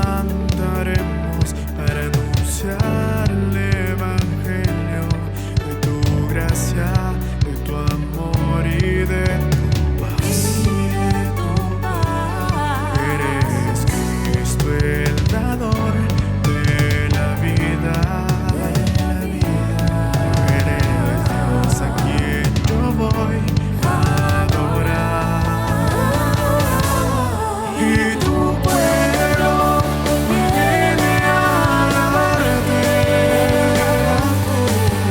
levantaremos para anunciar el evangelio de tu gracia, de tu amor y de tu paz. Eres Cristo el dador de la vida. Eres Dios a quien yo voy a adorar. Y tu pueblo viene a alabarte.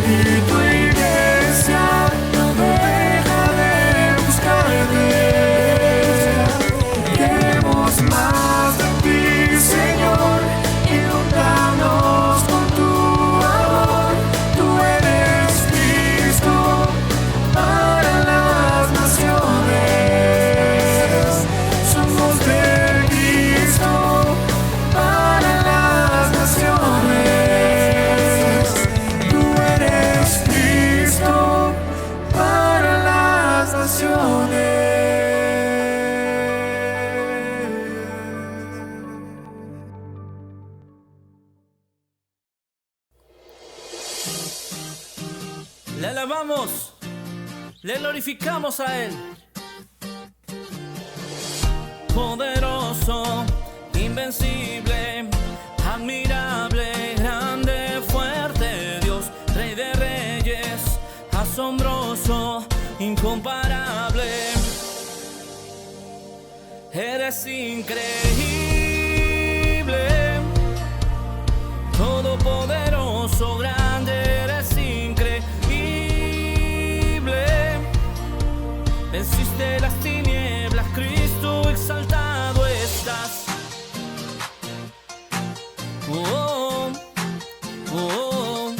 Y tu iglesia no deja de buscarte. Queremos más de ti, Señor, inúndanos con tu amor. Tú eres Cristo para las naciones. Somos de Cristo para las naciones. Tú eres Cristo para las naciones. Le alabamos, le glorificamos a Él. Poderoso, invencible, admirable, grande, fuerte Dios, Rey de reyes, asombroso, incomparable. Eres increíble, todopoderoso, grande, eres increíble. Venciste las tinieblas, Cristo, exaltado estás. Oh, oh, oh.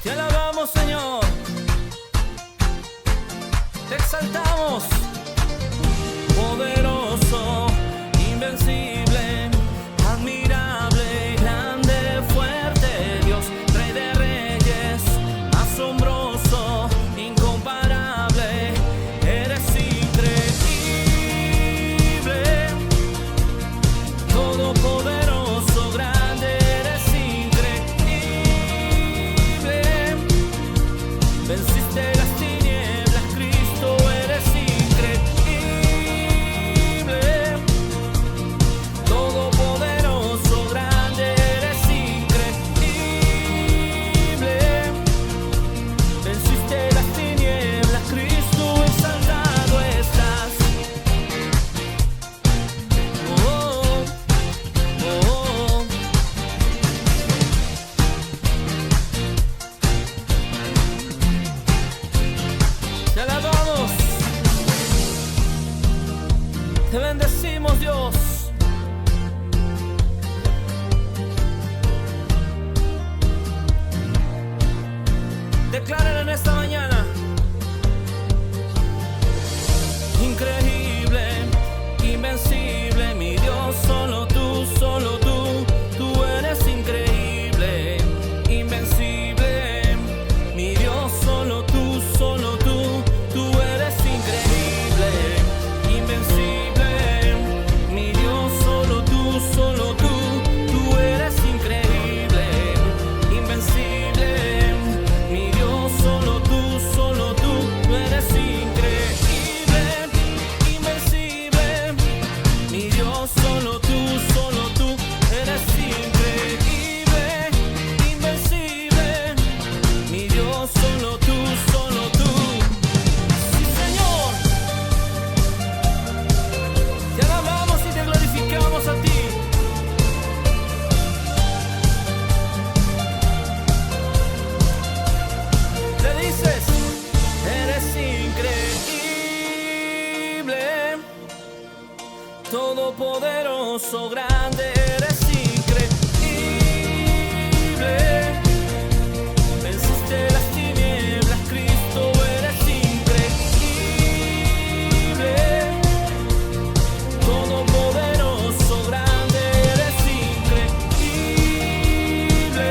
Te alabamos, Señor. Te exaltamos. Poderoso, invencible, admirable, grande, fuerte Dios, Rey de reyes, asombroso, incomparable. Eres increíble, todopoderoso, grande, eres increíble. Venciste las tinieblas, Cristo, eres increíble. Todopoderoso, grande, eres increíble. Venciste las tinieblas, Cristo, exaltado estás. Oh, oh, oh. Te alabamos, te bendecimos, Dios. Declaren en esta mañana: increíble, invencible, mi Dios, solo tú, tú eres increíble, invencible, mi Dios, solo tú, tú eres increíble, invencible, mi Dios, solo tú, tú eres increíble, invencible, mi Dios, solo tú, tú eres increíble, invencible, mi Dios, solo tú eres increíble, invencible, mi Dios, solo tú, sí, Señor, te alabamos y te glorificamos a ti. Le dices: eres increíble, todopoderoso, grande, eres increíble. Venciste las tinieblas, Cristo, eres increíble. Todopoderoso, grande, eres increíble.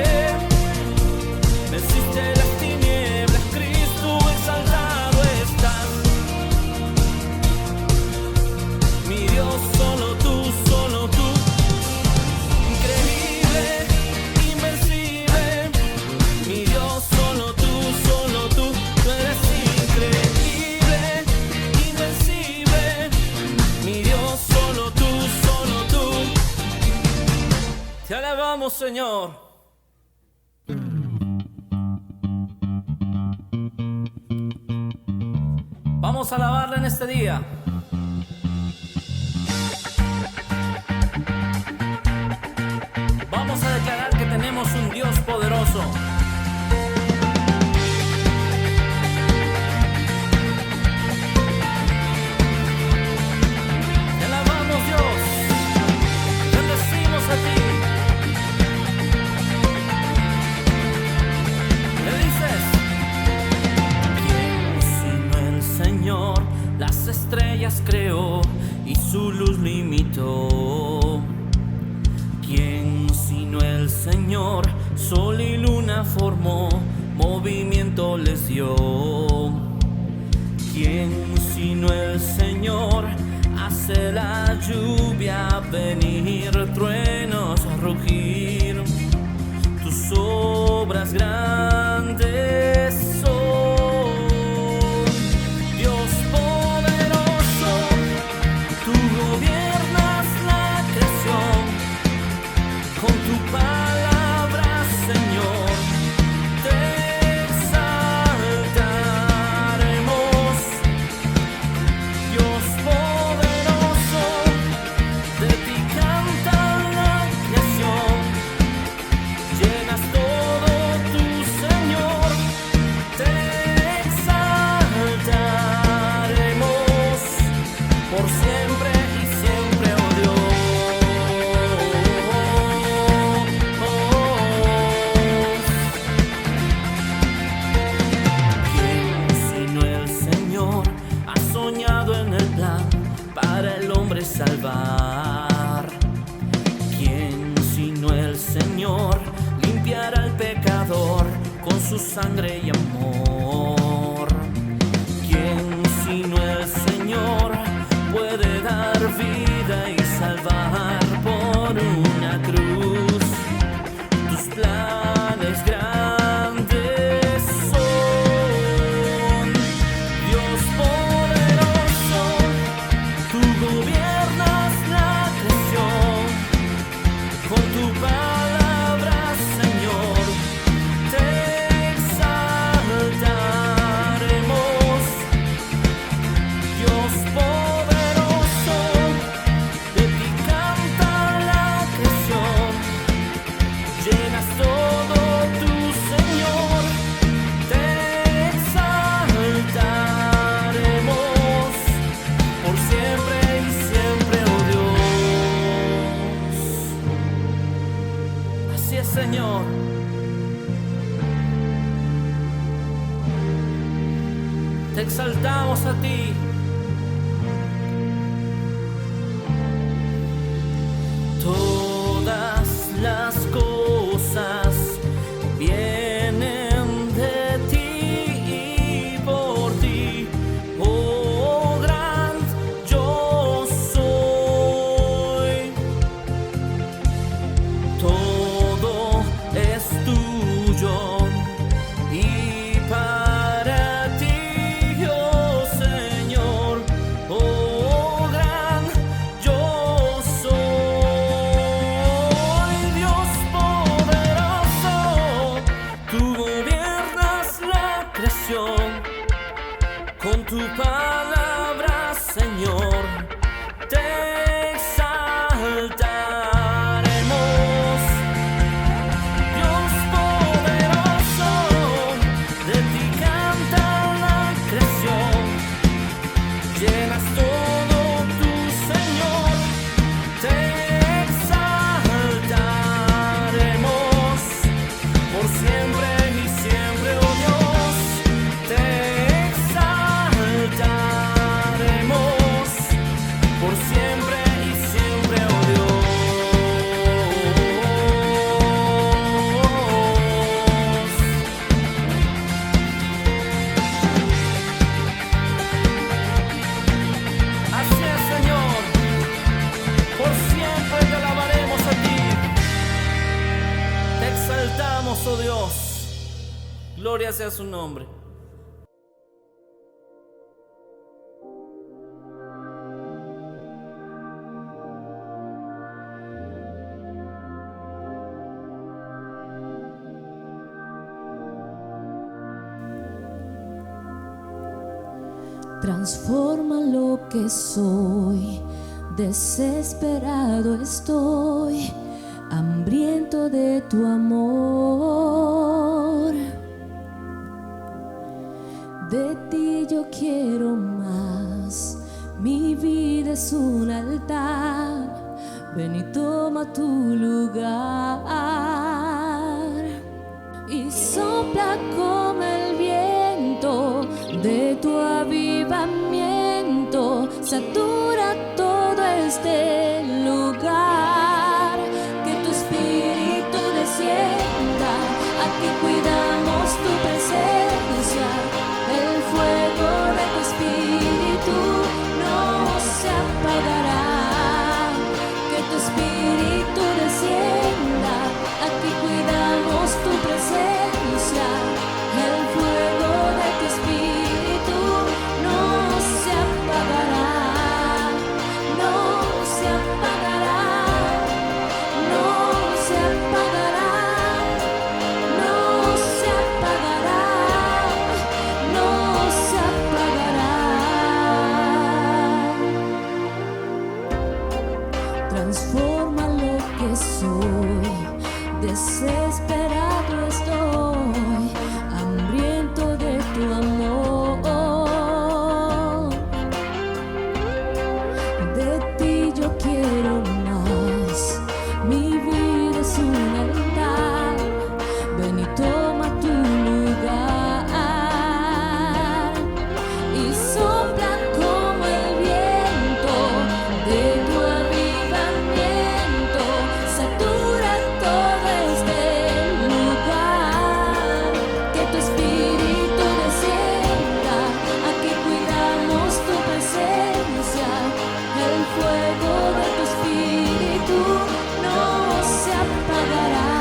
Venciste las tinieblas, Cristo, exaltado estás. Mi Dios, solo tú. exaltamos, Señor. Vamos a alabarle en este día. Vamos a declarar que tenemos un Dios poderoso. Te alabamos, Dios. Bendecimos a ti. ¿Qué dices? ¿Quién sino el Señor las estrellas creó y su luz limitó? ¿Quién sino el Señor sol y luna formó, movimiento les dio? ¿Quién sino el Señor hace la lluvia venir, truenos rugir? Tus obras grandes son, Dios poderoso, tú gobiernas la creación. Con tu palabra, Señor, te exaltaremos. Dios poderoso, de ti canta la creación. Llenas todo tu Señor, te exaltaremos por siempre y siempre, oh Dios. Para el hombre salvar. ¿Quién sino el Señor limpiará al pecador con su sangre y amor? ¿Quién sino el Señor puede dar vida y salvar por una cruz? Tus planes grandes son, Dios poderoso, tú gobiernas la creación. Con tu palabra, Señor, te exaltaremos. Dios poderoso, de ti canta la creación. Llenas todo tu Señor, te exaltaremos por siempre y siempre, oh Dios. Así es, Señor. Te exaltamos a ti. Todas las cosas vienen de ti y por ti, oh gran yo soy. Todo es tuyo y para ti, oh Señor, oh gran yo soy. Dios poderoso, tú gobiernas la creación. Con tu palabra, Señor, te exaltaremos. Dios poderoso, de ti canta la creación. Llenas todo tu Señor, te exaltaremos por siempre y siempre, oh Dios. Te exaltaremos por siempre y siempre, oh Dios. Así es, Señor, por siempre te alabaremos a ti. Te exaltamos, oh Dios. Gloria sea su nombre. Transforma lo que soy, desesperado estoy, hambriento de tu amor. De ti yo quiero más, mi vida es un altar, ven y toma tu lugar. Y sopla como el viento de tu avivamiento, satura todo este lugar. Que tu espíritu descienda, aquí cuidamos tu presencia. El fuego de tu espíritu no se apagará. Que tu espíritu descienda, aquí cuidamos tu presencia. El fuego de tu espíritu no se apagará, no se apagará, no se apagará, no se apagará, no se apagará. Transforma lo que soy, desesperado estoy, hambriento de tu amor. De ti yo quiero más, mi vida es un altar, ven y toma tu lugar. Y sopla como el viento de tu avivamiento, satura todo este lugar. Que tu espíritu descienda, aquí cuidamos tu presencia. El fuego de tu espíritu no se apagará.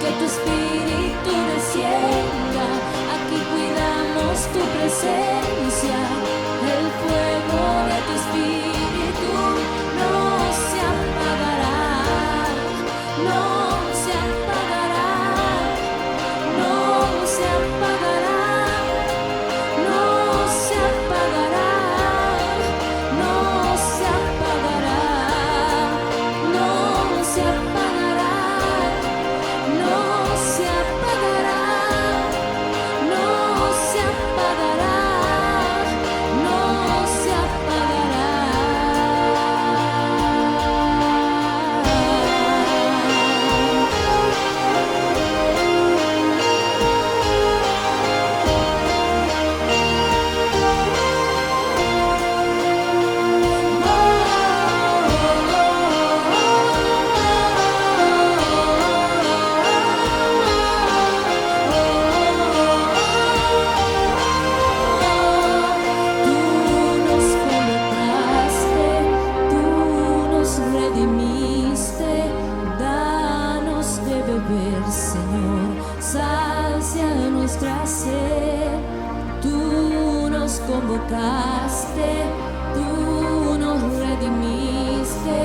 Que tu espíritu descienda, aquí cuidamos tu presencia. El fuego de tu espíritu no se apagará, no se apagará, no se apagará, no se apagará, no se apagará, no se apagará, no se apagará, no se apagará, no se Tú nos colocaste, tú nos redimiste, danos de beber, Señor, sacia nuestra sed. Tú nos convocaste, tú nos redimiste,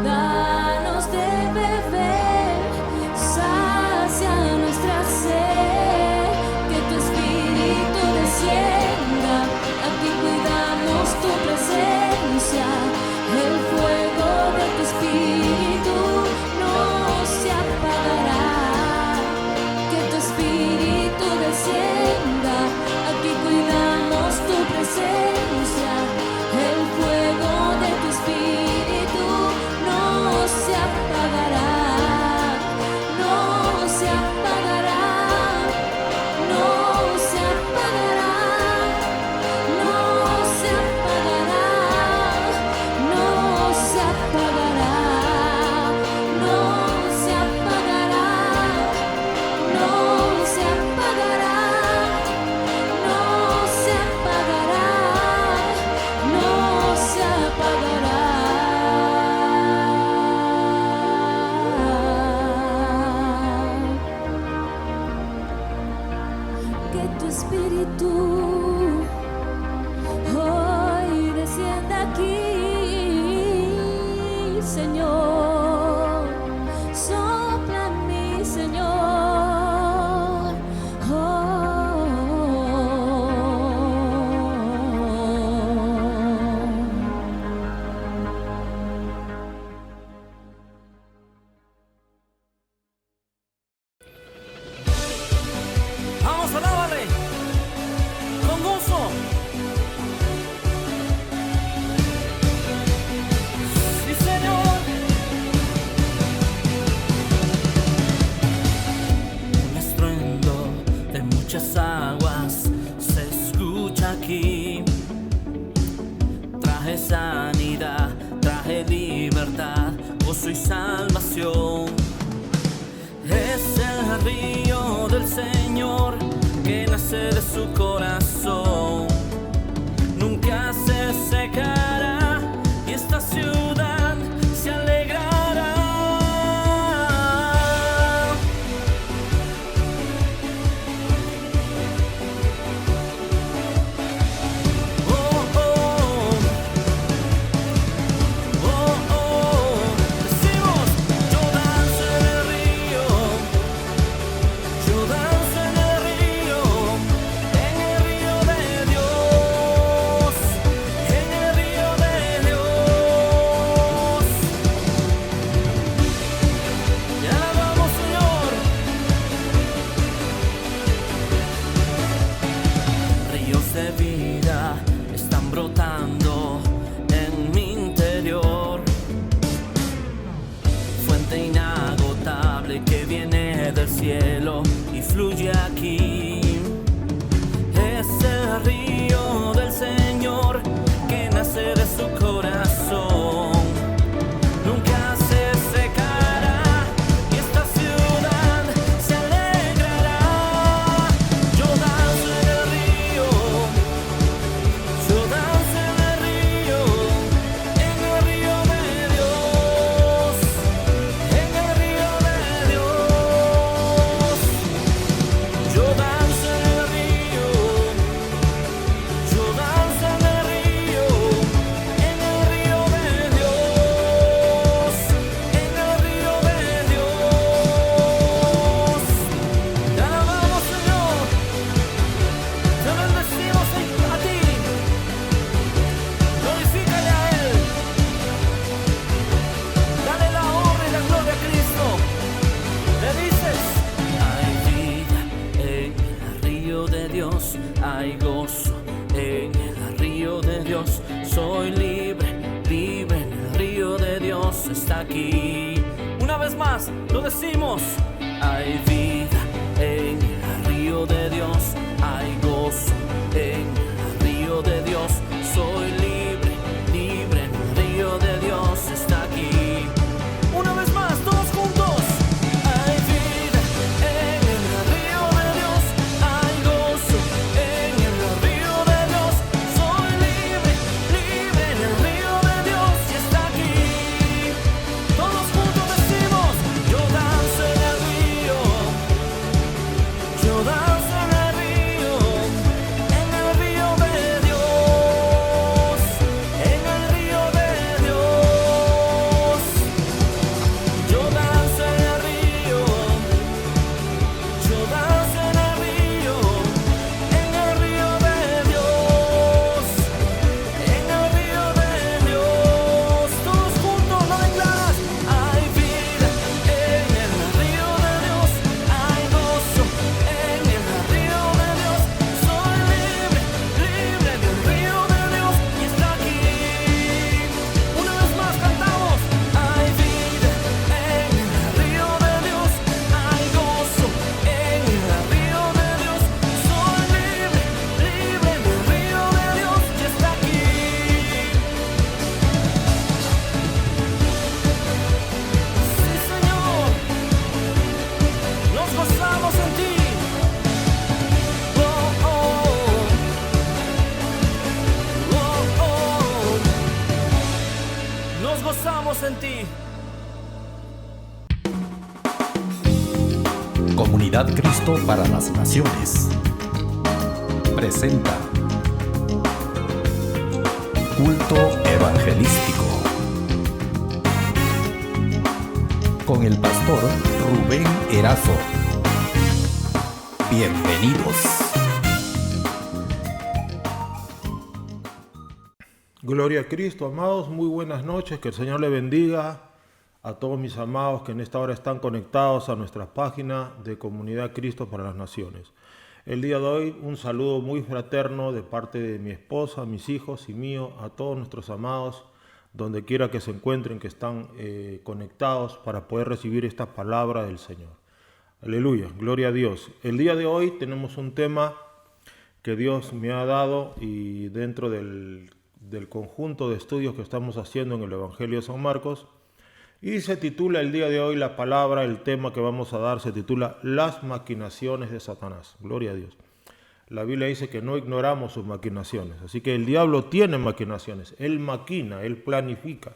danos de beber, sacia nuestra sed. Que tu espíritu descienda, aquí cuidamos tu presencia. El fuego de tu espíritu no se apagará. Que tu espíritu descienda, aquí cuidamos tu presencia. El fuego traje sanidad, traje libertad, gozo y salvación. Es el río del Señor que nace de su corazón. Nunca se secará y esta ciudad se alegrará. Oh, oh, oh, oh. Decimos, yo danzo en el río, yo danzo en el río de Dios, en el río de Dios. Y alabamos, Señor. Ríos de vida están brotando en mi interior. Fuente inagotable que viene del cielo y fluye aquí. Es el río del Señor que nace de su corazón. Nunca se secará y esta ciudad se alegrará. Yo danzo en el río, yo danzo en el río de Dios, en el río de Dios. Yo danzo en el río, yo danzo en el río de Dios, en el río de Dios. Te alabamos, Señor, te bendecimos a ti, glorifícale a Él, dale la honra y la gloria a Cristo. Le dices, hay vida en el río de Dios, hay gozo en el río de Dios. Soy libre, libre en el río de Dios, está aquí. Una vez más, lo decimos, hay vida en el río de Dios, hay gozo en el río de Dios. Soy libre, libre en el río de Dios, está aquí. Una vez más, todos juntos. Hay vida en el río de Dios, hay gozo en el río de Dios. Soy libre, libre en el río de Dios y está aquí. Todos juntos decimos, yo danzo en el río, yo danzo en el río de Dios, en el río de Dios. Yo danzo en el río, yo danzo en el río de Dios, en el río de Dios. Todos juntos lo declaras. Hay vida en el río de Dios, hay gozo en el río de Dios. Soy libre, libre en el río de Dios y está aquí. Una vez más cantamos. Hay vida en el río de Dios, hay gozo en el río de Dios. Soy libre, libre en el río de Dios y está aquí. Sí, Señor, nos gozamos en ti. Oh, oh, oh, oh. Nos gozamos en ti. Comunidad Cristo para las Naciones presenta Culto Evangelístico con el pastor Rubén Erazo. Bienvenidos. Gloria a Cristo, amados, muy buenas noches, que el Señor le bendiga a todos mis amados que en esta hora están conectados a nuestra página de Comunidad Cristo para las Naciones. El día de hoy un saludo muy fraterno de parte de mi esposa, mis hijos y mío, a todos nuestros amados, donde quiera que se encuentren, que están conectados para poder recibir esta palabra del Señor. Aleluya, gloria a Dios. El día de hoy tenemos un tema que Dios me ha dado y dentro del del conjunto de estudios que estamos haciendo en el Evangelio de San Marcos, y se titula el día de hoy la palabra, el tema que vamos a dar, se titula Las maquinaciones de Satanás. Gloria a Dios. La Biblia dice que no ignoramos sus maquinaciones, así que el diablo tiene maquinaciones, él maquina, él planifica.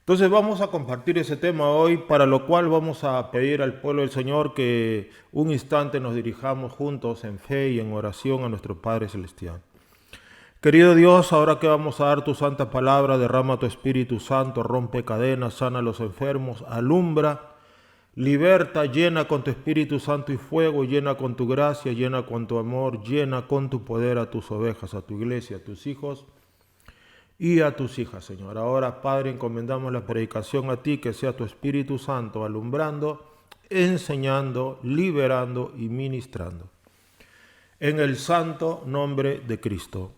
Entonces vamos a compartir ese tema hoy, para lo cual vamos a pedir al pueblo del Señor que un instante nos dirijamos juntos en fe y en oración a nuestro Padre Celestial. Querido Dios, ahora que vamos a dar tu santa palabra, derrama tu Espíritu Santo, rompe cadenas, sana a los enfermos, alumbra, liberta, llena con tu Espíritu Santo y fuego, llena con tu gracia, llena con tu amor, llena con tu poder a tus ovejas, a tu iglesia, a tus hijos y a tus hijas, Señor. Ahora, Padre, encomendamos la predicación a ti, que sea tu Espíritu Santo alumbrando, enseñando, liberando y ministrando. En el santo nombre de Cristo.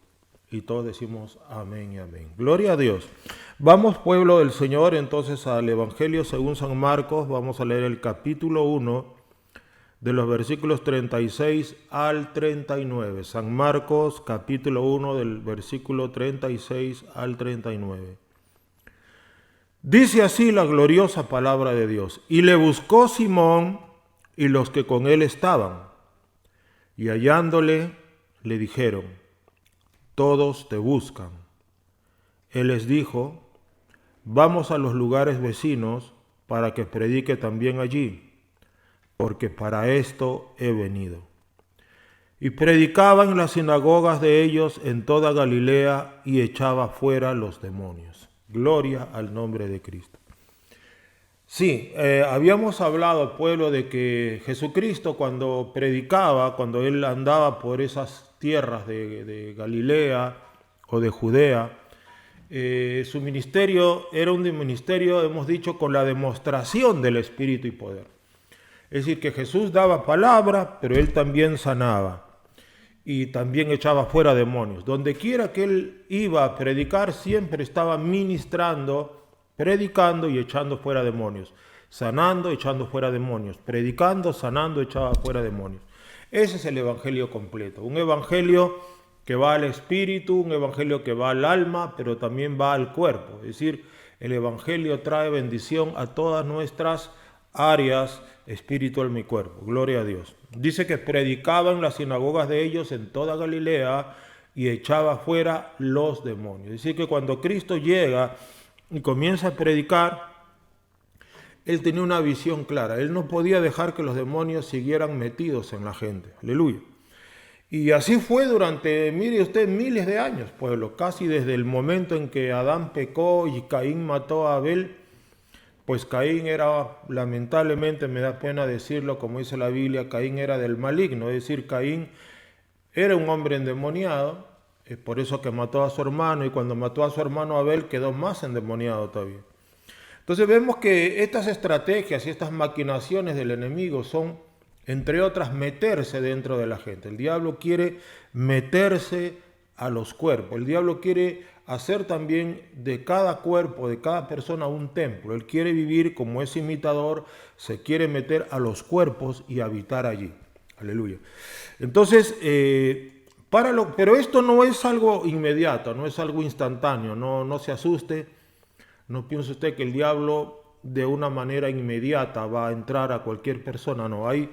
Y todos decimos amén y amén. Gloria a Dios. Vamos, pueblo del Señor, entonces al Evangelio según San Marcos. Vamos a leer el capítulo 1 de los versículos 36 al 39. San Marcos, capítulo 1, del versículo 36 al 39. Dice así la gloriosa palabra de Dios. Y le buscó Simón y los que con él estaban. Y hallándole, le dijeron: todos te buscan. Él les dijo: vamos a los lugares vecinos para que predique también allí, porque para esto he venido. Y predicaba en las sinagogas de ellos en toda Galilea y echaba fuera los demonios. Gloria al nombre de Cristo. Sí, habíamos hablado, pueblo, de que Jesucristo cuando predicaba, cuando él andaba por esas tierras de Galilea o de Judea, su ministerio era un ministerio, hemos dicho, con la demostración del Espíritu y poder. Es decir, que Jesús daba palabra, pero él también sanaba y también echaba fuera demonios. Donde quiera que él iba a predicar, siempre estaba ministrando, predicando y echando fuera demonios. Sanando, echando fuera demonios. Predicando, sanando, echaba fuera demonios. Ese es el evangelio completo. Un evangelio que va al espíritu, un evangelio que va al alma, pero también va al cuerpo. Es decir, el evangelio trae bendición a todas nuestras áreas, espíritu, alma y cuerpo. Gloria a Dios. Dice que predicaba en las sinagogas de ellos en toda Galilea y echaba fuera los demonios. Es decir, que cuando Cristo llega y comienza a predicar, él tenía una visión clara. Él no podía dejar que los demonios siguieran metidos en la gente. Aleluya. Y así fue durante, mire usted, miles de años, pueblo. Casi desde el momento en que Adán pecó y Caín mató a Abel. Pues Caín era, lamentablemente, me da pena decirlo, como dice la Biblia, Caín era del maligno. Es decir, Caín era un hombre endemoniado. Es por eso que mató a su hermano. Y cuando mató a su hermano Abel, quedó más endemoniado todavía. Entonces vemos que estas estrategias y estas maquinaciones del enemigo son, entre otras, meterse dentro de la gente. El diablo quiere meterse a los cuerpos. El diablo quiere hacer también de cada cuerpo, de cada persona, un templo. Él quiere vivir como es imitador, se quiere meter a los cuerpos y habitar allí. Aleluya. Entonces, pero esto no es algo inmediato, no es algo instantáneo, no se asuste. No piense usted que el diablo de una manera inmediata va a entrar a cualquier persona. No, hay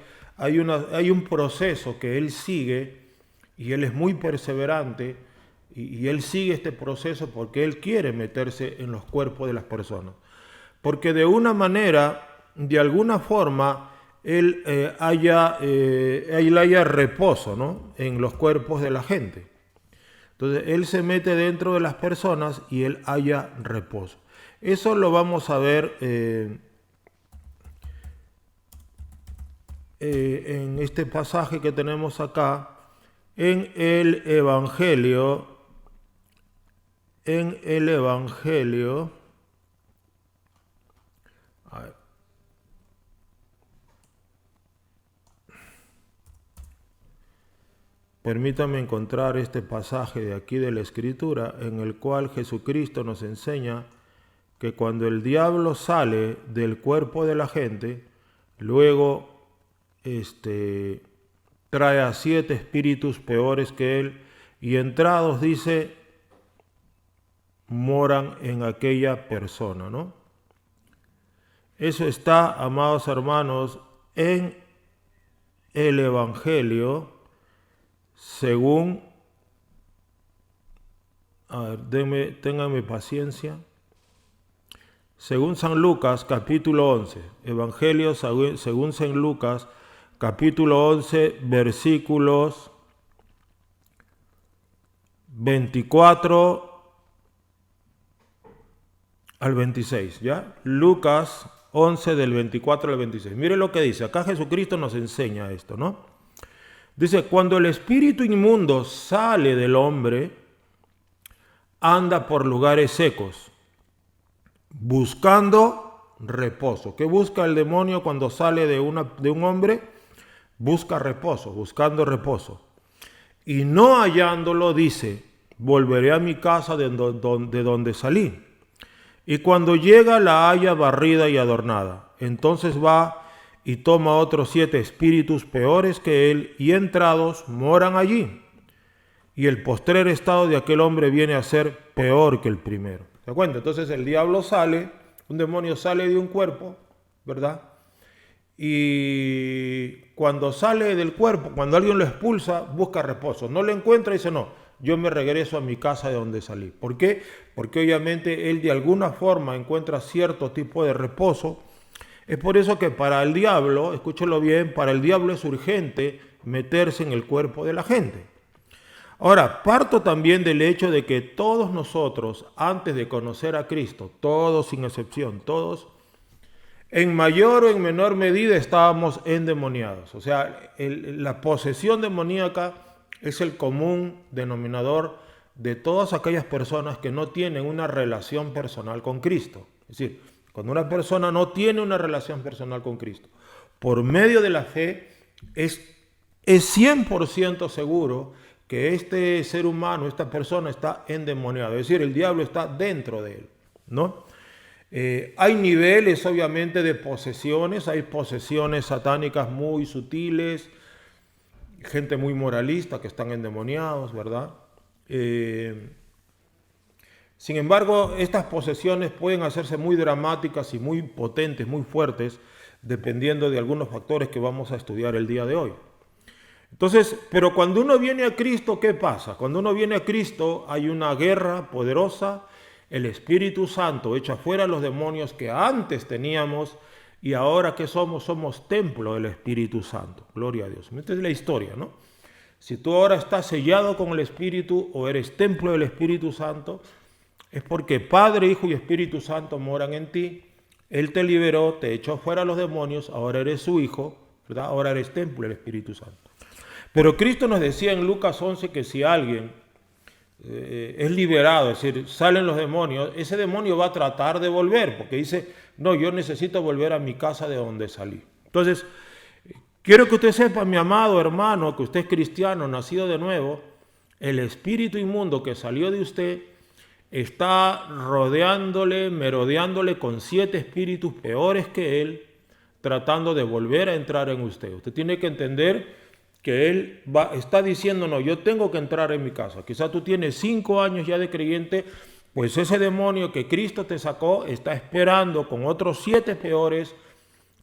un proceso que él sigue y él es muy perseverante y él sigue este proceso porque él quiere meterse en los cuerpos de las personas. Porque de una manera, de alguna forma, él haya reposo, ¿no?, en los cuerpos de la gente. Entonces él se mete dentro de las personas y él haya reposo. Eso lo vamos a ver en este pasaje que tenemos acá, en el Evangelio. A ver. Permítame encontrar este pasaje de aquí de la Escritura, en el cual Jesucristo nos enseña que cuando el diablo sale del cuerpo de la gente, luego trae a 7 espíritus peores que él, y entrados, dice, moran en aquella persona, ¿no? Eso está, amados hermanos, en el Evangelio según, ténganme paciencia, según San Lucas, capítulo 11, Evangelio según San Lucas, capítulo 11, versículos 24 al 26, ¿ya? Lucas 11 del 24 al 26. Mire lo que dice, acá Jesucristo nos enseña esto, ¿no? Dice, cuando el espíritu inmundo sale del hombre, anda por lugares secos, buscando reposo. ¿Qué busca el demonio cuando sale de un hombre? Busca reposo, buscando reposo. Y no hallándolo, dice, volveré a mi casa de donde salí. Y cuando llega la halla barrida y adornada. Entonces va y toma otros 7 espíritus peores que él, y entrados moran allí. Y el postrer estado de aquel hombre viene a ser peor que el primero. ¿Se cuenta? Entonces el diablo sale, un demonio sale de un cuerpo, ¿verdad? Y cuando sale del cuerpo, cuando alguien lo expulsa, busca reposo. No lo encuentra y dice, no, yo me regreso a mi casa de donde salí. ¿Por qué? Porque obviamente él de alguna forma encuentra cierto tipo de reposo. Es por eso que para el diablo, escúchelo bien, para el diablo es urgente meterse en el cuerpo de la gente. Ahora, parto también del hecho de que todos nosotros, antes de conocer a Cristo, todos sin excepción, todos, en mayor o en menor medida estábamos endemoniados. O sea, la posesión demoníaca es el común denominador de todas aquellas personas que no tienen una relación personal con Cristo. Es decir, cuando una persona no tiene una relación personal con Cristo, por medio de la fe, es 100% seguro que este ser humano, esta persona está endemoniado. Es decir, el diablo está dentro de él, ¿no? Hay niveles, obviamente, de posesiones. Hay posesiones satánicas muy sutiles, gente muy moralista que están endemoniados, ¿verdad? Sin embargo, estas posesiones pueden hacerse muy dramáticas y muy potentes, muy fuertes, dependiendo de algunos factores que vamos a estudiar el día de hoy. Entonces, pero cuando uno viene a Cristo, ¿qué pasa? Cuando uno viene a Cristo hay una guerra poderosa, el Espíritu Santo echa fuera a los demonios que antes teníamos, y ahora ¿qué somos? Somos templo del Espíritu Santo. Gloria a Dios. Esta es la historia, ¿no? Si tú ahora estás sellado con el Espíritu o eres templo del Espíritu Santo, es porque Padre, Hijo y Espíritu Santo moran en ti. Él te liberó, te echó fuera a los demonios, ahora eres su hijo, ¿verdad? Ahora eres templo del Espíritu Santo. Pero Cristo nos decía en Lucas 11 que si alguien es liberado, es decir, salen los demonios, ese demonio va a tratar de volver, porque dice, no, yo necesito volver a mi casa de donde salí. Entonces, quiero que usted sepa, mi amado hermano, que usted es cristiano, nacido de nuevo, el espíritu inmundo que salió de usted está merodeándole con 7 espíritus peores que él, tratando de volver a entrar en usted. Usted tiene que entender que él está diciendo, no, yo tengo que entrar en mi casa. Quizás tú tienes 5 años ya de creyente, pues ese demonio que Cristo te sacó está esperando con otros 7 peores,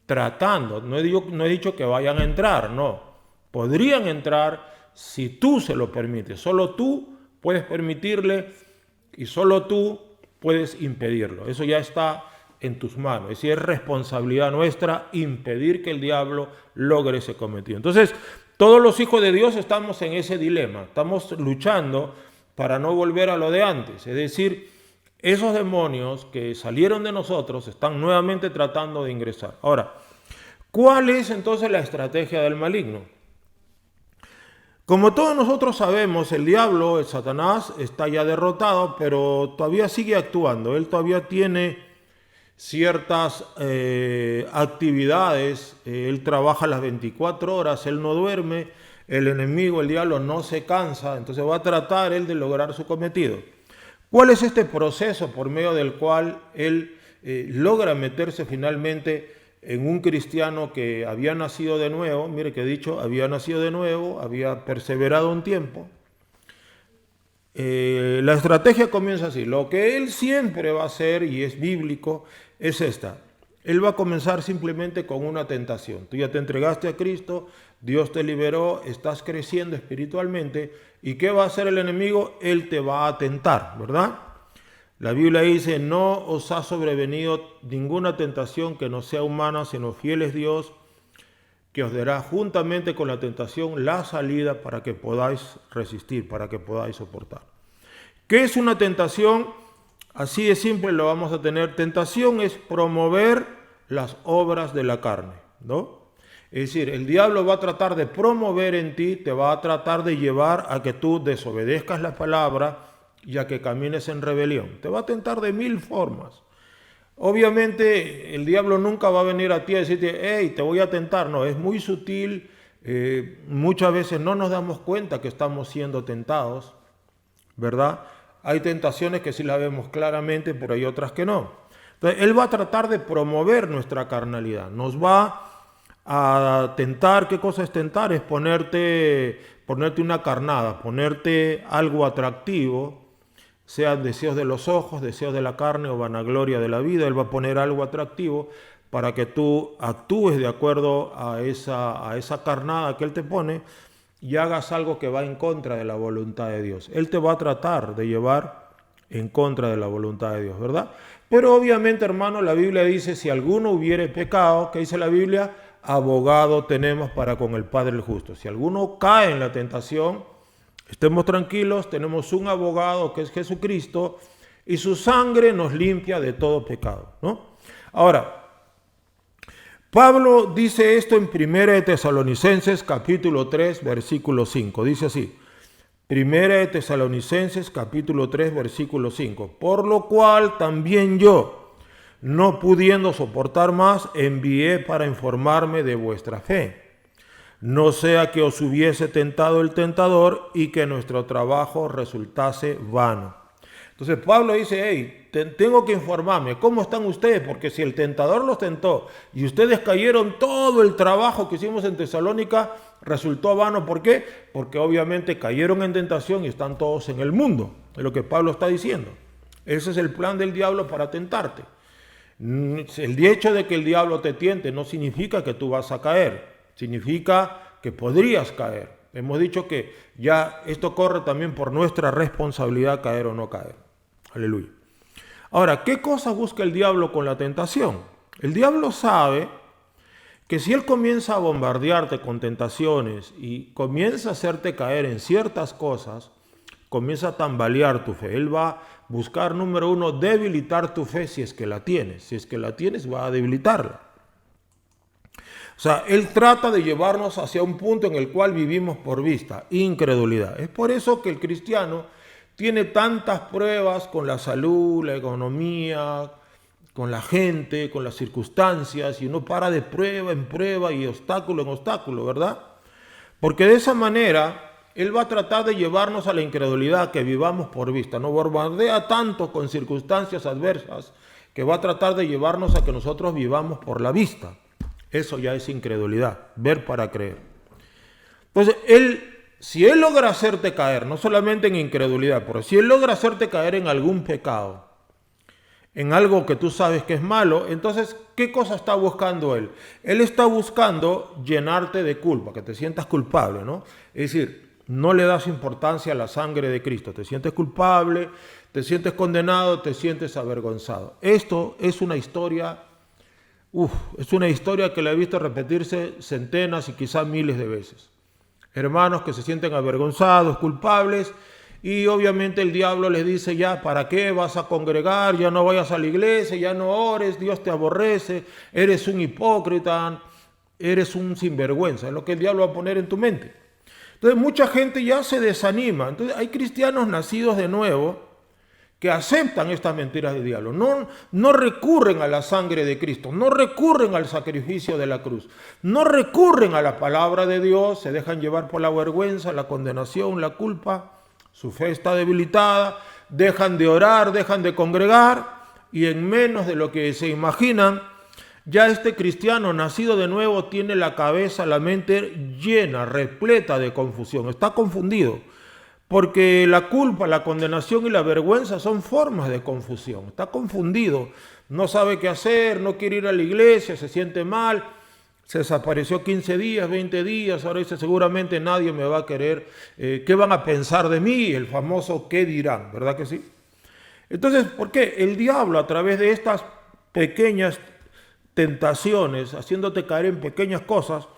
tratando. No he dicho que vayan a entrar, no. Podrían entrar si tú se lo permites. Solo tú puedes permitirle y solo tú puedes impedirlo. Eso ya está en tus manos. Es decir, es responsabilidad nuestra impedir que el diablo logre ese cometido. Entonces, todos los hijos de Dios estamos en ese dilema. Estamos luchando para no volver a lo de antes. Es decir, esos demonios que salieron de nosotros están nuevamente tratando de ingresar. Ahora, ¿cuál es entonces la estrategia del maligno? Como todos nosotros sabemos, el diablo, el Satanás, está ya derrotado, pero todavía sigue actuando. Él todavía tiene ciertas actividades. Él trabaja las 24 horas, él no duerme. El enemigo, el diablo, no se cansa. Entonces va a tratar él de lograr su cometido. ¿Cuál es este proceso por medio del cual él logra meterse finalmente en un cristiano que había nacido de nuevo? Mire que he dicho, había nacido de nuevo, había perseverado un tiempo. La estrategia comienza así. Lo que él siempre va a hacer, y es bíblico, es esta. Él va a comenzar simplemente con una tentación. Tú ya te entregaste a Cristo, Dios te liberó, estás creciendo espiritualmente. ¿Y qué va a hacer el enemigo? Él te va a tentar, ¿verdad? La Biblia dice, no os ha sobrevenido ninguna tentación que no sea humana, sino fiel es Dios, que os dará juntamente con la tentación la salida para que podáis resistir, para que podáis soportar. ¿Qué es una tentación? Así de simple lo vamos a tener. Tentación es promover las obras de la carne, ¿no? Es decir, el diablo va a tratar de promover en ti, te va a tratar de llevar a que tú desobedezcas la palabra y a que camines en rebelión. Te va a tentar de 1000 formas. Obviamente el diablo nunca va a venir a ti a decirte, hey, te voy a tentar. No, es muy sutil. Muchas veces no nos damos cuenta que estamos siendo tentados, ¿verdad? Hay tentaciones que sí las vemos claramente, pero hay otras que no. Entonces, él va a tratar de promover nuestra carnalidad. Nos va a tentar. ¿Qué cosa es tentar? Es ponerte una carnada, ponerte algo atractivo, sean deseos de los ojos, deseos de la carne o vanagloria de la vida. Él va a poner algo atractivo para que tú actúes de acuerdo a esa carnada que él te pone y hagas algo que va en contra de la voluntad de Dios. Él te va a tratar de llevar en contra de la voluntad de Dios, ¿verdad? Pero obviamente, hermano, la Biblia dice, si alguno hubiere pecado, ¿qué dice la Biblia? Abogado tenemos para con el Padre el justo. Si alguno cae en la tentación, estemos tranquilos, tenemos un abogado que es Jesucristo y su sangre nos limpia de todo pecado, ¿no? Ahora, Pablo dice esto en 1 Tesalonicenses capítulo 3, versículo 5. Dice así, 1 Tesalonicenses capítulo 3, versículo 5. Por lo cual también yo, no pudiendo soportar más, envié para informarme de vuestra fe. No sea que os hubiese tentado el tentador y que nuestro trabajo resultase vano. Entonces Pablo dice, hey, tengo que informarme, ¿cómo están ustedes? Porque si el tentador los tentó y ustedes cayeron, todo el trabajo que hicimos en Tesalónica resultó vano. ¿Por qué? Porque obviamente cayeron en tentación y están todos en el mundo. Es lo que Pablo está diciendo. Ese es el plan del diablo para tentarte. El hecho de que el diablo te tiente no significa que tú vas a caer. Significa que podrías caer. Hemos dicho que ya esto corre también por nuestra responsabilidad caer o no caer. Aleluya. Ahora, ¿qué cosa busca el diablo con la tentación? El diablo sabe que si él comienza a bombardearte con tentaciones y comienza a hacerte caer en ciertas cosas, comienza a tambalear tu fe. Él va a buscar, número uno, debilitar tu fe si es que la tienes. Si es que la tienes, va a debilitarla. O sea, él trata de llevarnos hacia un punto en el cual vivimos por vista, incredulidad. Es por eso que el cristiano tiene tantas pruebas con la salud, la economía, con la gente, con las circunstancias, y uno para de prueba en prueba y obstáculo en obstáculo, ¿verdad? Porque de esa manera él va a tratar de llevarnos a la incredulidad, que vivamos por vista. Nos bombardea tanto con circunstancias adversas que va a tratar de llevarnos a que nosotros vivamos por la vista. Eso ya es incredulidad, ver para creer. Entonces, si él logra hacerte caer, no solamente en incredulidad, pero si él logra hacerte caer en algún pecado, en algo que tú sabes que es malo, entonces, ¿qué cosa está buscando él? Él está buscando llenarte de culpa, que te sientas culpable, ¿no? Es decir, no le das importancia a la sangre de Cristo, te sientes culpable, te sientes condenado, te sientes avergonzado. Esto es una historia... es una historia que la he visto repetirse centenas y quizás miles de veces. Hermanos que se sienten avergonzados, culpables, y obviamente el diablo les dice, ya, ¿para qué vas a congregar? Ya no vayas a la iglesia, ya no ores, Dios te aborrece, eres un hipócrita, eres un sinvergüenza. Es lo que el diablo va a poner en tu mente. Entonces mucha gente ya se desanima. Entonces hay cristianos nacidos de nuevo que aceptan estas mentiras del diablo, no recurren a la sangre de Cristo, no recurren al sacrificio de la cruz, no recurren a la palabra de Dios, se dejan llevar por la vergüenza, la condenación, la culpa, su fe está debilitada, dejan de orar, dejan de congregar, y en menos de lo que se imaginan, ya este cristiano nacido de nuevo tiene la cabeza, la mente llena, repleta de confusión, está confundido. Porque la culpa, la condenación y la vergüenza son formas de confusión. Está confundido, no sabe qué hacer, no quiere ir a la iglesia, se siente mal, se desapareció 15 días, 20 días, ahora dice seguramente nadie me va a querer, ¿qué van a pensar de mí? El famoso ¿qué dirán? ¿Verdad que sí? Entonces, ¿por qué? El diablo a través de estas pequeñas tentaciones, haciéndote caer en pequeñas cosas,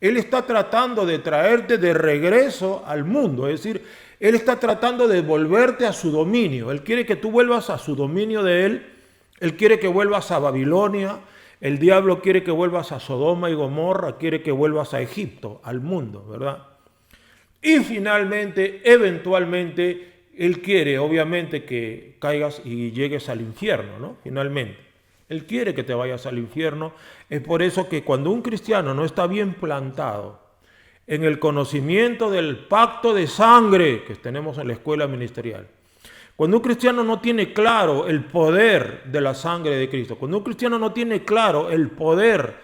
él está tratando de traerte de regreso al mundo, es decir, él está tratando de volverte a su dominio. Él quiere que tú vuelvas a su dominio de él quiere que vuelvas a Babilonia, el diablo quiere que vuelvas a Sodoma y Gomorra, quiere que vuelvas a Egipto, al mundo, ¿verdad? Y finalmente, eventualmente, él quiere, obviamente, que caigas y llegues al infierno, ¿no? Finalmente. Él quiere que te vayas al infierno. Es por eso que cuando un cristiano no está bien plantado en el conocimiento del pacto de sangre que tenemos en la escuela ministerial, cuando un cristiano no tiene claro el poder de la sangre de Cristo, cuando un cristiano no tiene claro el poder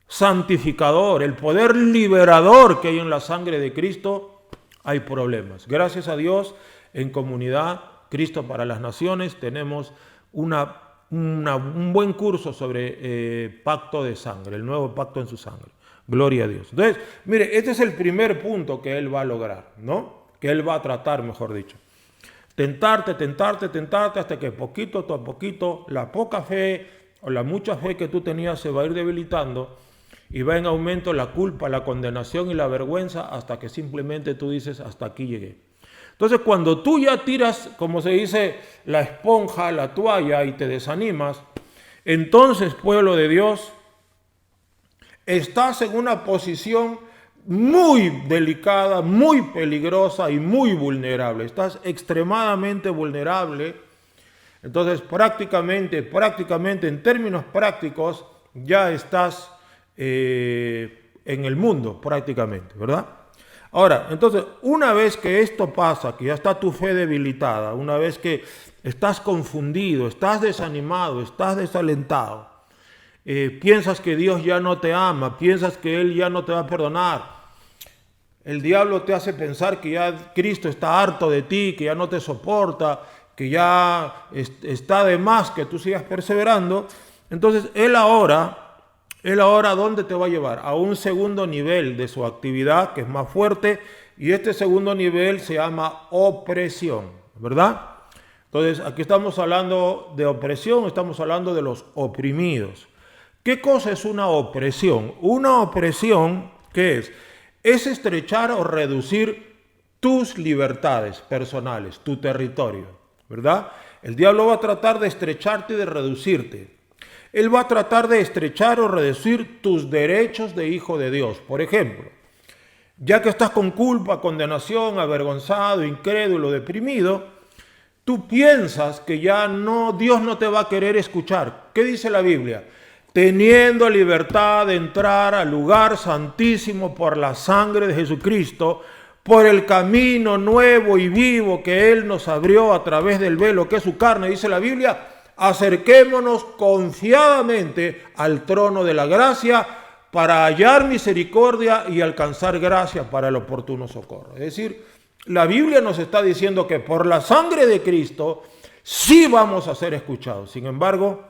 santificador, el poder liberador que hay en la sangre de Cristo, hay problemas. Gracias a Dios, en Comunidad Cristo para las Naciones tenemos un buen curso sobre pacto de sangre, el nuevo pacto en su sangre. Gloria a Dios. Entonces, mire, este es el primer punto que él va a lograr, ¿no? Que él va a tratar, mejor dicho. Tentarte hasta que poquito a poquito la poca fe o la mucha fe que tú tenías se va a ir debilitando y va en aumento la culpa, la condenación y la vergüenza hasta que simplemente tú dices hasta aquí llegué. Entonces cuando tú ya tiras, como se dice, la esponja, la toalla y te desanimas, entonces pueblo de Dios, estás en una posición muy delicada, muy peligrosa y muy vulnerable. Estás extremadamente vulnerable. Entonces prácticamente, en términos prácticos, ya estás en el mundo prácticamente, ¿verdad? Ahora, entonces, una vez que esto pasa, que ya está tu fe debilitada, una vez que estás confundido, estás desanimado, estás desalentado, piensas que Dios ya no te ama, piensas que Él ya no te va a perdonar, el diablo te hace pensar que ya Cristo está harto de ti, que ya no te soporta, que ya está de más que tú sigas perseverando, entonces Él ahora, ¿dónde te va a llevar? A un segundo nivel de su actividad que es más fuerte y este segundo nivel se llama opresión, ¿verdad? Entonces aquí estamos hablando de opresión, estamos hablando de los oprimidos. ¿Qué cosa es una opresión? Una opresión, ¿qué es? Es estrechar o reducir tus libertades personales, tu territorio, ¿verdad? El diablo va a tratar de estrecharte y de reducirte. Él va a tratar de estrechar o reducir tus derechos de hijo de Dios. Por ejemplo, ya que estás con culpa, condenación, avergonzado, incrédulo, deprimido, tú piensas que ya no, Dios no te va a querer escuchar. ¿Qué dice la Biblia? Teniendo libertad de entrar al lugar santísimo por la sangre de Jesucristo, por el camino nuevo y vivo que Él nos abrió a través del velo que es su carne, dice la Biblia, acerquémonos confiadamente al trono de la gracia para hallar misericordia y alcanzar gracia para el oportuno socorro. Es decir, la Biblia nos está diciendo que por la sangre de Cristo sí vamos a ser escuchados. Sin embargo,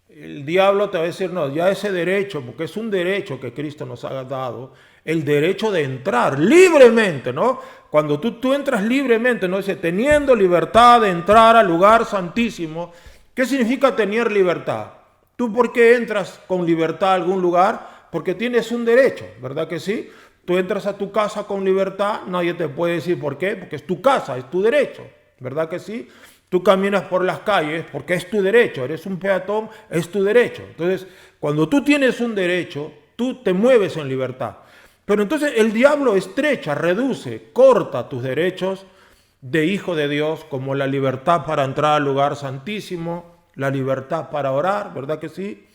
el diablo te va a decir, no, ya ese derecho, porque es un derecho que Cristo nos ha dado, el derecho de entrar libremente, ¿no? Cuando tú entras libremente, ¿no? Dice, teniendo libertad de entrar al lugar santísimo. ¿Qué significa tener libertad? ¿Tú por qué entras con libertad a algún lugar? Porque tienes un derecho, ¿verdad que sí? Tú entras a tu casa con libertad, nadie te puede decir por qué, porque es tu casa, es tu derecho, ¿verdad que sí? Tú caminas por las calles porque es tu derecho, eres un peatón, es tu derecho. Entonces, cuando tú tienes un derecho, tú te mueves en libertad. Pero entonces el diablo estrecha, reduce, corta tus derechos de hijo de Dios, como la libertad para entrar al lugar santísimo, la libertad para orar, ¿verdad que sí?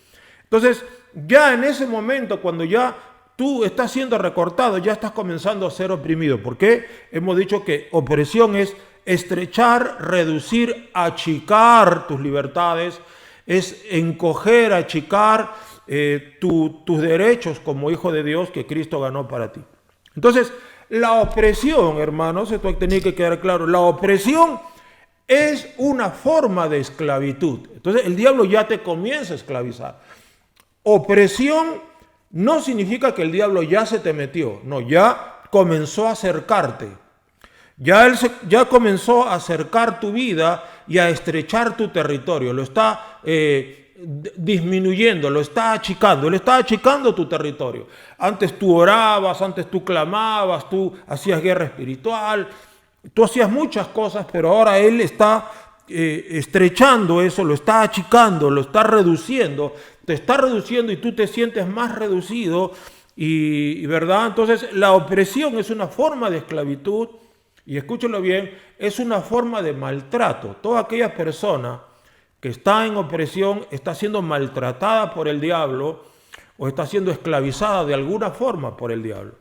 Entonces, ya en ese momento, cuando ya tú estás siendo recortado, ya estás comenzando a ser oprimido. ¿Por qué? Hemos dicho que opresión es estrechar, reducir, achicar tus libertades, es encoger, achicar tus derechos como hijo de Dios que Cristo ganó para ti. Entonces, la opresión, hermanos, esto tiene que quedar claro, la opresión es una forma de esclavitud. Entonces el diablo ya te comienza a esclavizar. Opresión no significa que el diablo ya se te metió, no, ya comenzó a acercarte. Ya comenzó a acercar tu vida y a estrechar tu territorio, lo está disminuyendo, lo está achicando, él está achicando tu territorio. Antes tú orabas, antes tú clamabas, tú hacías guerra espiritual, tú hacías muchas cosas, pero ahora él está estrechando eso, lo está achicando, lo está reduciendo, te está reduciendo y tú te sientes más reducido y ¿verdad? Entonces la opresión es una forma de esclavitud y escúchenlo bien, es una forma de maltrato. Toda aquella persona que está en opresión está siendo maltratada por el diablo o está siendo esclavizada de alguna forma por el diablo.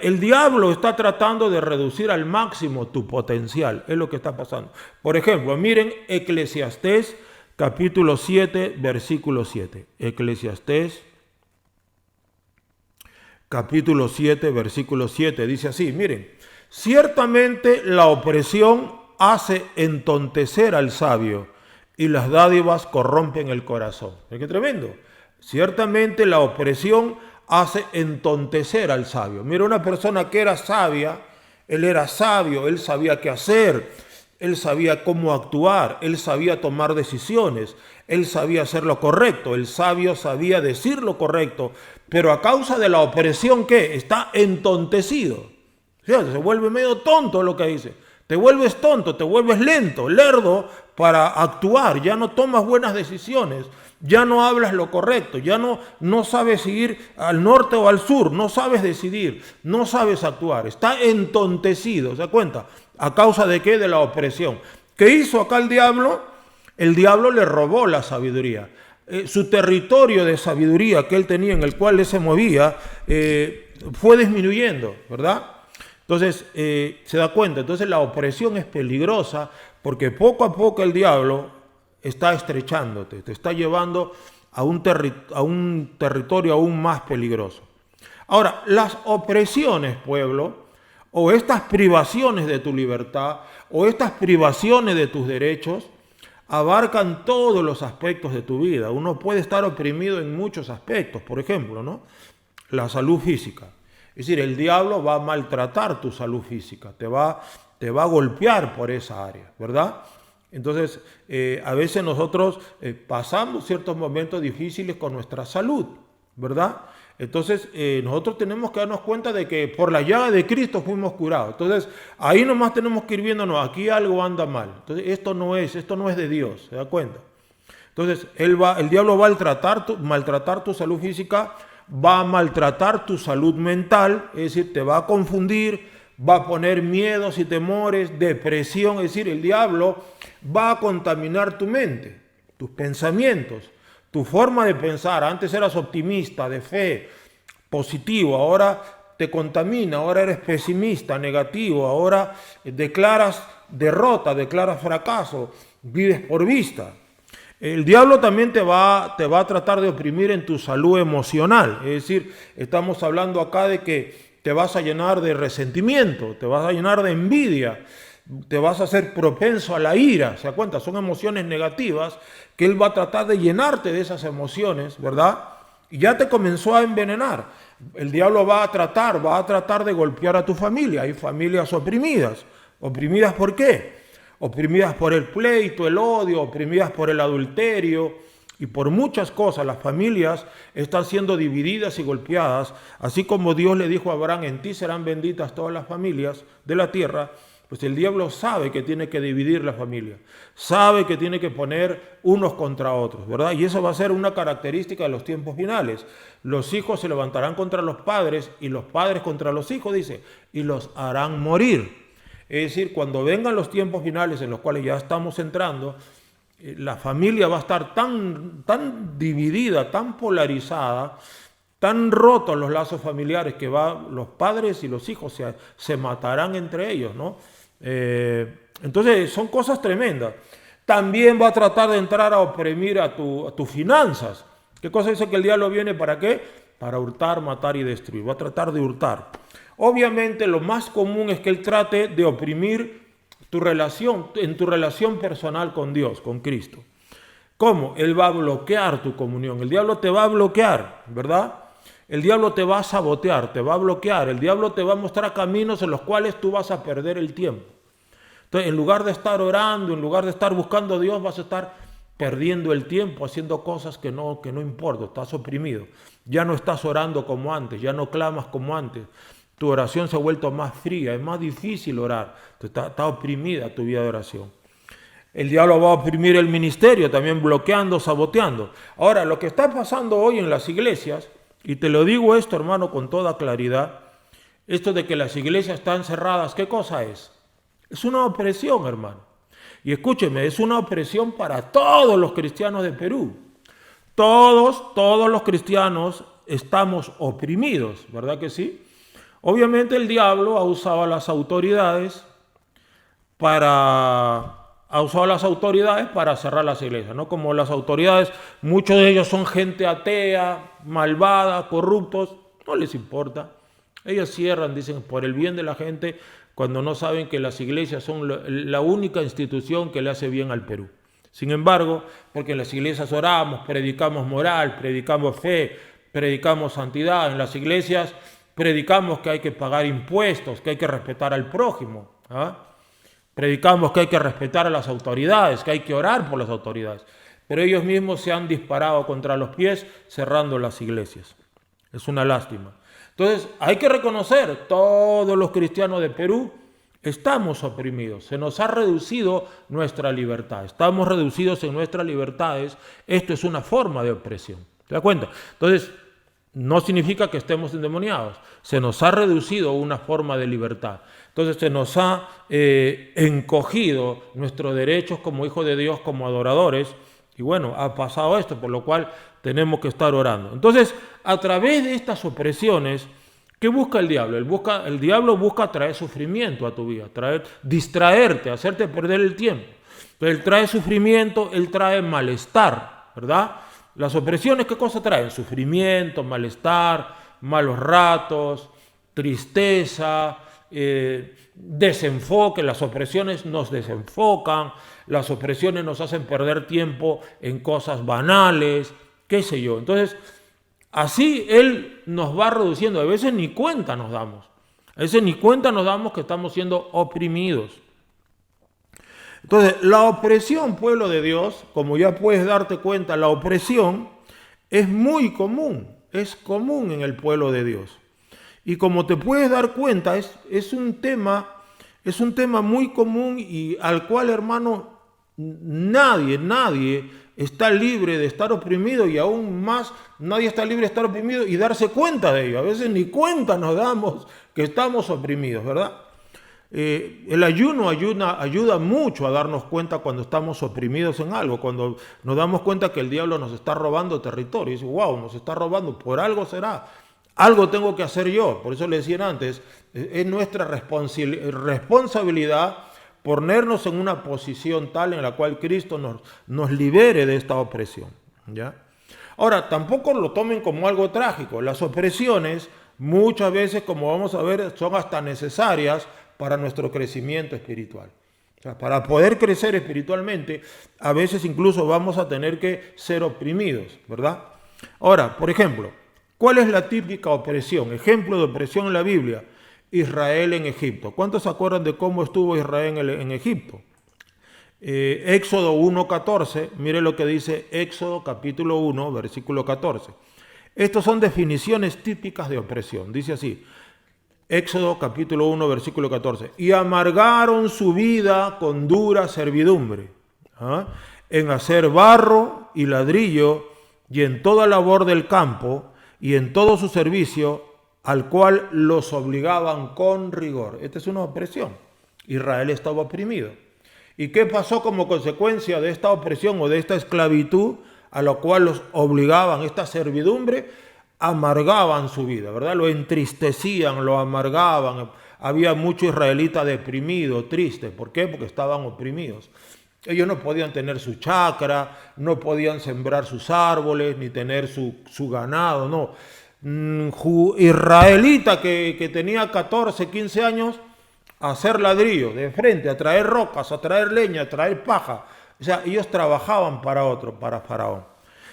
El diablo está tratando de reducir al máximo tu potencial, es lo que está pasando. Por ejemplo, miren Eclesiastés capítulo 7, versículo 7. Eclesiastés capítulo 7, versículo 7, dice así, miren, ciertamente la opresión hace entontecer al sabio y las dádivas corrompen el corazón. ¡Qué tremendo! Ciertamente la opresión hace entontecer al sabio. Mira, una persona que era sabia, él era sabio, él sabía qué hacer, él sabía cómo actuar, él sabía tomar decisiones, él sabía hacer lo correcto, el sabio sabía decir lo correcto, pero a causa de la opresión, ¿qué? Está entontecido. Fíjate, se vuelve medio tonto lo que dice. Te vuelves tonto, te vuelves lento, lerdo para actuar, ya no tomas buenas decisiones, ya no hablas lo correcto, ya no sabes ir al norte o al sur, no sabes decidir, no sabes actuar, está entontecido, ¿se da cuenta? ¿A causa de qué? De la opresión. ¿Qué hizo acá el diablo? El diablo le robó la sabiduría. Su territorio de sabiduría que él tenía, en el cual él se movía, fue disminuyendo, ¿verdad? Entonces, se da cuenta, entonces la opresión es peligrosa porque poco a poco el diablo está estrechándote, te está llevando a un territorio aún más peligroso. Ahora, las opresiones, pueblo, o estas privaciones de tu libertad, o estas privaciones de tus derechos, abarcan todos los aspectos de tu vida. Uno puede estar oprimido en muchos aspectos, por ejemplo, ¿no? La salud física. Es decir, el diablo va a maltratar tu salud física, te va a golpear por esa área, ¿verdad? Entonces, a veces nosotros pasamos ciertos momentos difíciles con nuestra salud, ¿verdad? Entonces, nosotros tenemos que darnos cuenta de que por la llaga de Cristo fuimos curados. Entonces, ahí nomás tenemos que ir viéndonos, aquí algo anda mal. Entonces, esto no es de Dios, ¿se da cuenta? Entonces, el diablo va a maltratar tu salud física, va a maltratar tu salud mental, es decir, te va a confundir, va a poner miedos y temores, depresión, es decir, el diablo va a contaminar tu mente, tus pensamientos, tu forma de pensar. Antes eras optimista, de fe, positivo, ahora te contamina, ahora eres pesimista, negativo, ahora declaras derrota, declaras fracaso, vives por vista. El diablo también te va a tratar de oprimir en tu salud emocional. Es decir, estamos hablando acá de que te vas a llenar de resentimiento, te vas a llenar de envidia, te vas a hacer propenso a la ira. ¿Se da cuenta? Son emociones negativas que él va a tratar de llenarte de esas emociones, ¿verdad? Y ya te comenzó a envenenar. El diablo va a tratar de golpear a tu familia. Hay familias oprimidas. ¿Oprimidas por qué? Oprimidas por el pleito, el odio, oprimidas por el adulterio y por muchas cosas. Las familias están siendo divididas y golpeadas, así como Dios le dijo a Abraham, en ti serán benditas todas las familias de la tierra. Pues el diablo sabe que tiene que dividir la familia, sabe que tiene que poner unos contra otros, ¿verdad? Y eso va a ser una característica de los tiempos finales. Los hijos se levantarán contra los padres y los padres contra los hijos, dice, y los harán morir. Es decir, cuando vengan los tiempos finales en los cuales ya estamos entrando, la familia va a estar tan dividida, tan polarizada, tan rotos los lazos familiares que los padres y los hijos se matarán entre ellos, ¿no? Entonces son cosas tremendas. También va a tratar de entrar a oprimir a tus finanzas. ¿Qué cosa dice que el diablo viene para qué? Para hurtar, matar y destruir. Va a tratar de hurtar. Obviamente lo más común es que él trate de oprimir tu relación personal con Dios, con Cristo. ¿Cómo? Él va a bloquear tu comunión. El diablo te va a bloquear, ¿verdad? El diablo te va a sabotear, te va a bloquear. El diablo te va a mostrar caminos en los cuales tú vas a perder el tiempo. Entonces, en lugar de estar orando, en lugar de estar buscando a Dios, vas a estar perdiendo el tiempo haciendo cosas que no importan. Estás oprimido. Ya no estás orando como antes, ya no clamas como antes. Tu oración se ha vuelto más fría, es más difícil orar. Está oprimida tu vida de oración. El diablo va a oprimir el ministerio, también bloqueando, saboteando. Ahora, lo que está pasando hoy en las iglesias, y te lo digo esto, hermano, con toda claridad, esto de que las iglesias están cerradas, ¿qué cosa es? Es una opresión, hermano. Y escúcheme, es una opresión para todos los cristianos de Perú. Todos los cristianos estamos oprimidos, ¿verdad que sí? Obviamente el diablo ha usado a las autoridades para cerrar las iglesias, ¿no? Como las autoridades, muchos de ellos son gente atea, malvada, corruptos, no les importa. Ellos cierran, dicen, por el bien de la gente, cuando no saben que las iglesias son la única institución que le hace bien al Perú. Sin embargo, porque en las iglesias oramos, predicamos moral, predicamos fe, predicamos santidad, en las iglesias predicamos que hay que pagar impuestos, que hay que respetar al prójimo, ¿ah? Predicamos que hay que respetar a las autoridades, que hay que orar por las autoridades. Pero ellos mismos se han disparado contra los pies cerrando las iglesias. Es una lástima. Entonces, hay que reconocer, todos los cristianos de Perú estamos oprimidos. Se nos ha reducido nuestra libertad. Estamos reducidos en nuestras libertades. Esto es una forma de opresión. ¿Te das cuenta? Entonces, no significa que estemos endemoniados. Se nos ha reducido una forma de libertad. Entonces se nos ha encogido nuestros derechos como hijos de Dios, como adoradores. Y bueno, ha pasado esto, por lo cual tenemos que estar orando. Entonces, a través de estas opresiones, ¿qué busca el diablo? El diablo busca traer sufrimiento a tu vida, distraerte, hacerte perder el tiempo. Entonces, él trae sufrimiento, él trae malestar, ¿verdad? Las opresiones, ¿qué cosa traen? Sufrimiento, malestar, malos ratos, tristeza, desenfoque. Las opresiones nos desenfocan, las opresiones nos hacen perder tiempo en cosas banales, qué sé yo. Entonces, así él nos va reduciendo. A veces ni cuenta nos damos. A veces ni cuenta nos damos que estamos siendo oprimidos. Entonces, la opresión, pueblo de Dios, como ya puedes darte cuenta, la opresión es muy común, es común en el pueblo de Dios. Y como te puedes dar cuenta, es un tema muy común y al cual, hermano, nadie está libre de estar oprimido, y aún más nadie está libre de estar oprimido y darse cuenta de ello. A veces ni cuenta nos damos que estamos oprimidos, ¿verdad? El ayuno ayuda mucho a darnos cuenta cuando estamos oprimidos en algo, cuando nos damos cuenta que el diablo nos está robando territorio. Y dice, wow, nos está robando, por algo será, algo tengo que hacer yo. Por eso le decía antes, es nuestra responsabilidad ponernos en una posición tal en la cual Cristo nos libere de esta opresión, ¿ya? Ahora, tampoco lo tomen como algo trágico. Las opresiones muchas veces, como vamos a ver, son hasta necesarias para nuestro crecimiento espiritual. O sea, para poder crecer espiritualmente, a veces incluso vamos a tener que ser oprimidos, ¿verdad? Ahora, por ejemplo, ¿cuál es la típica opresión? Ejemplo de opresión en la Biblia: Israel en Egipto. ¿Cuántos se acuerdan de cómo estuvo Israel en Egipto? Éxodo 1:14, mire lo que dice Éxodo capítulo 1, versículo 14. Estas son definiciones típicas de opresión. Dice así, Éxodo capítulo 1, versículo 14. Y amargaron su vida con dura servidumbre, en hacer barro y ladrillo, y en toda labor del campo, y en todo su servicio, al cual los obligaban con rigor. Esta es una opresión. Israel estaba oprimido. ¿Y qué pasó como consecuencia de esta opresión o de esta esclavitud a la cual los obligaban, esta servidumbre? Amargaban su vida, ¿verdad? Lo entristecían, lo amargaban. Había mucho israelita deprimido, triste. ¿Por qué? Porque estaban oprimidos. Ellos no podían tener su chacra, no podían sembrar sus árboles, ni tener su ganado, no. israelita que tenía 14, 15 años, a hacer ladrillo de frente, a traer rocas, a traer leña, a traer paja. O sea, ellos trabajaban para Faraón.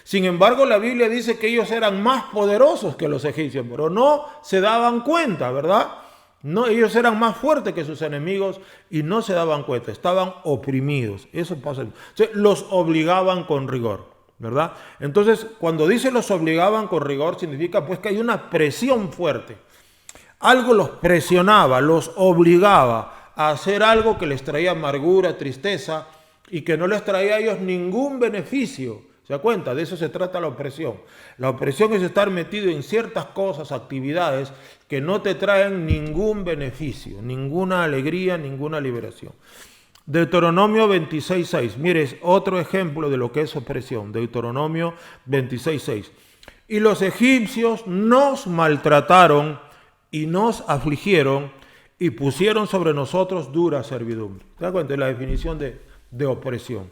Sin embargo, la Biblia dice que ellos eran más poderosos que los egipcios, pero no se daban cuenta, ¿verdad? No, ellos eran más fuertes que sus enemigos y no se daban cuenta, estaban oprimidos. Eso pasa. O sea, los obligaban con rigor, ¿verdad? Entonces, cuando dice los obligaban con rigor, significa pues que hay una presión fuerte. Algo los presionaba, los obligaba a hacer algo que les traía amargura, tristeza y que no les traía a ellos ningún beneficio. ¿Se da cuenta? De eso se trata la opresión. La opresión es estar metido en ciertas cosas, actividades que no te traen ningún beneficio, ninguna alegría, ninguna liberación. Deuteronomio 26:6. Mire, otro ejemplo de lo que es opresión. Deuteronomio 26:6. Y los egipcios nos maltrataron y nos afligieron y pusieron sobre nosotros dura servidumbre. ¿Se da cuenta? Es la definición de opresión.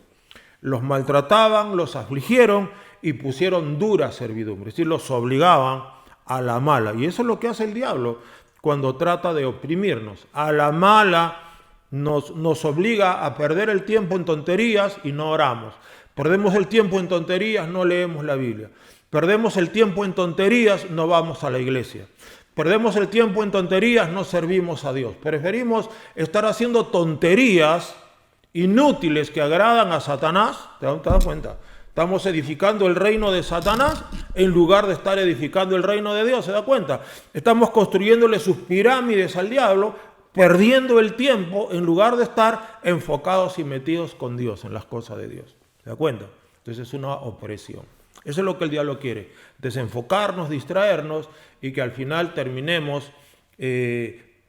Los maltrataban, los afligieron y pusieron dura servidumbre. Es decir, los obligaban a la mala. Y eso es lo que hace el diablo cuando trata de oprimirnos. A la mala nos obliga a perder el tiempo en tonterías y no oramos. Perdemos el tiempo en tonterías, no leemos la Biblia. Perdemos el tiempo en tonterías, no vamos a la iglesia. Perdemos el tiempo en tonterías, no servimos a Dios. Preferimos estar haciendo tonterías inútiles que agradan a Satanás. ¿Te das cuenta? Estamos edificando el reino de Satanás en lugar de estar edificando el reino de Dios. ¿Se da cuenta? Estamos construyéndole sus pirámides al diablo, perdiendo el tiempo en lugar de estar enfocados y metidos con Dios, en las cosas de Dios. ¿Se da cuenta? Entonces es una opresión. Eso es lo que el diablo quiere, desenfocarnos, distraernos y que al final terminemos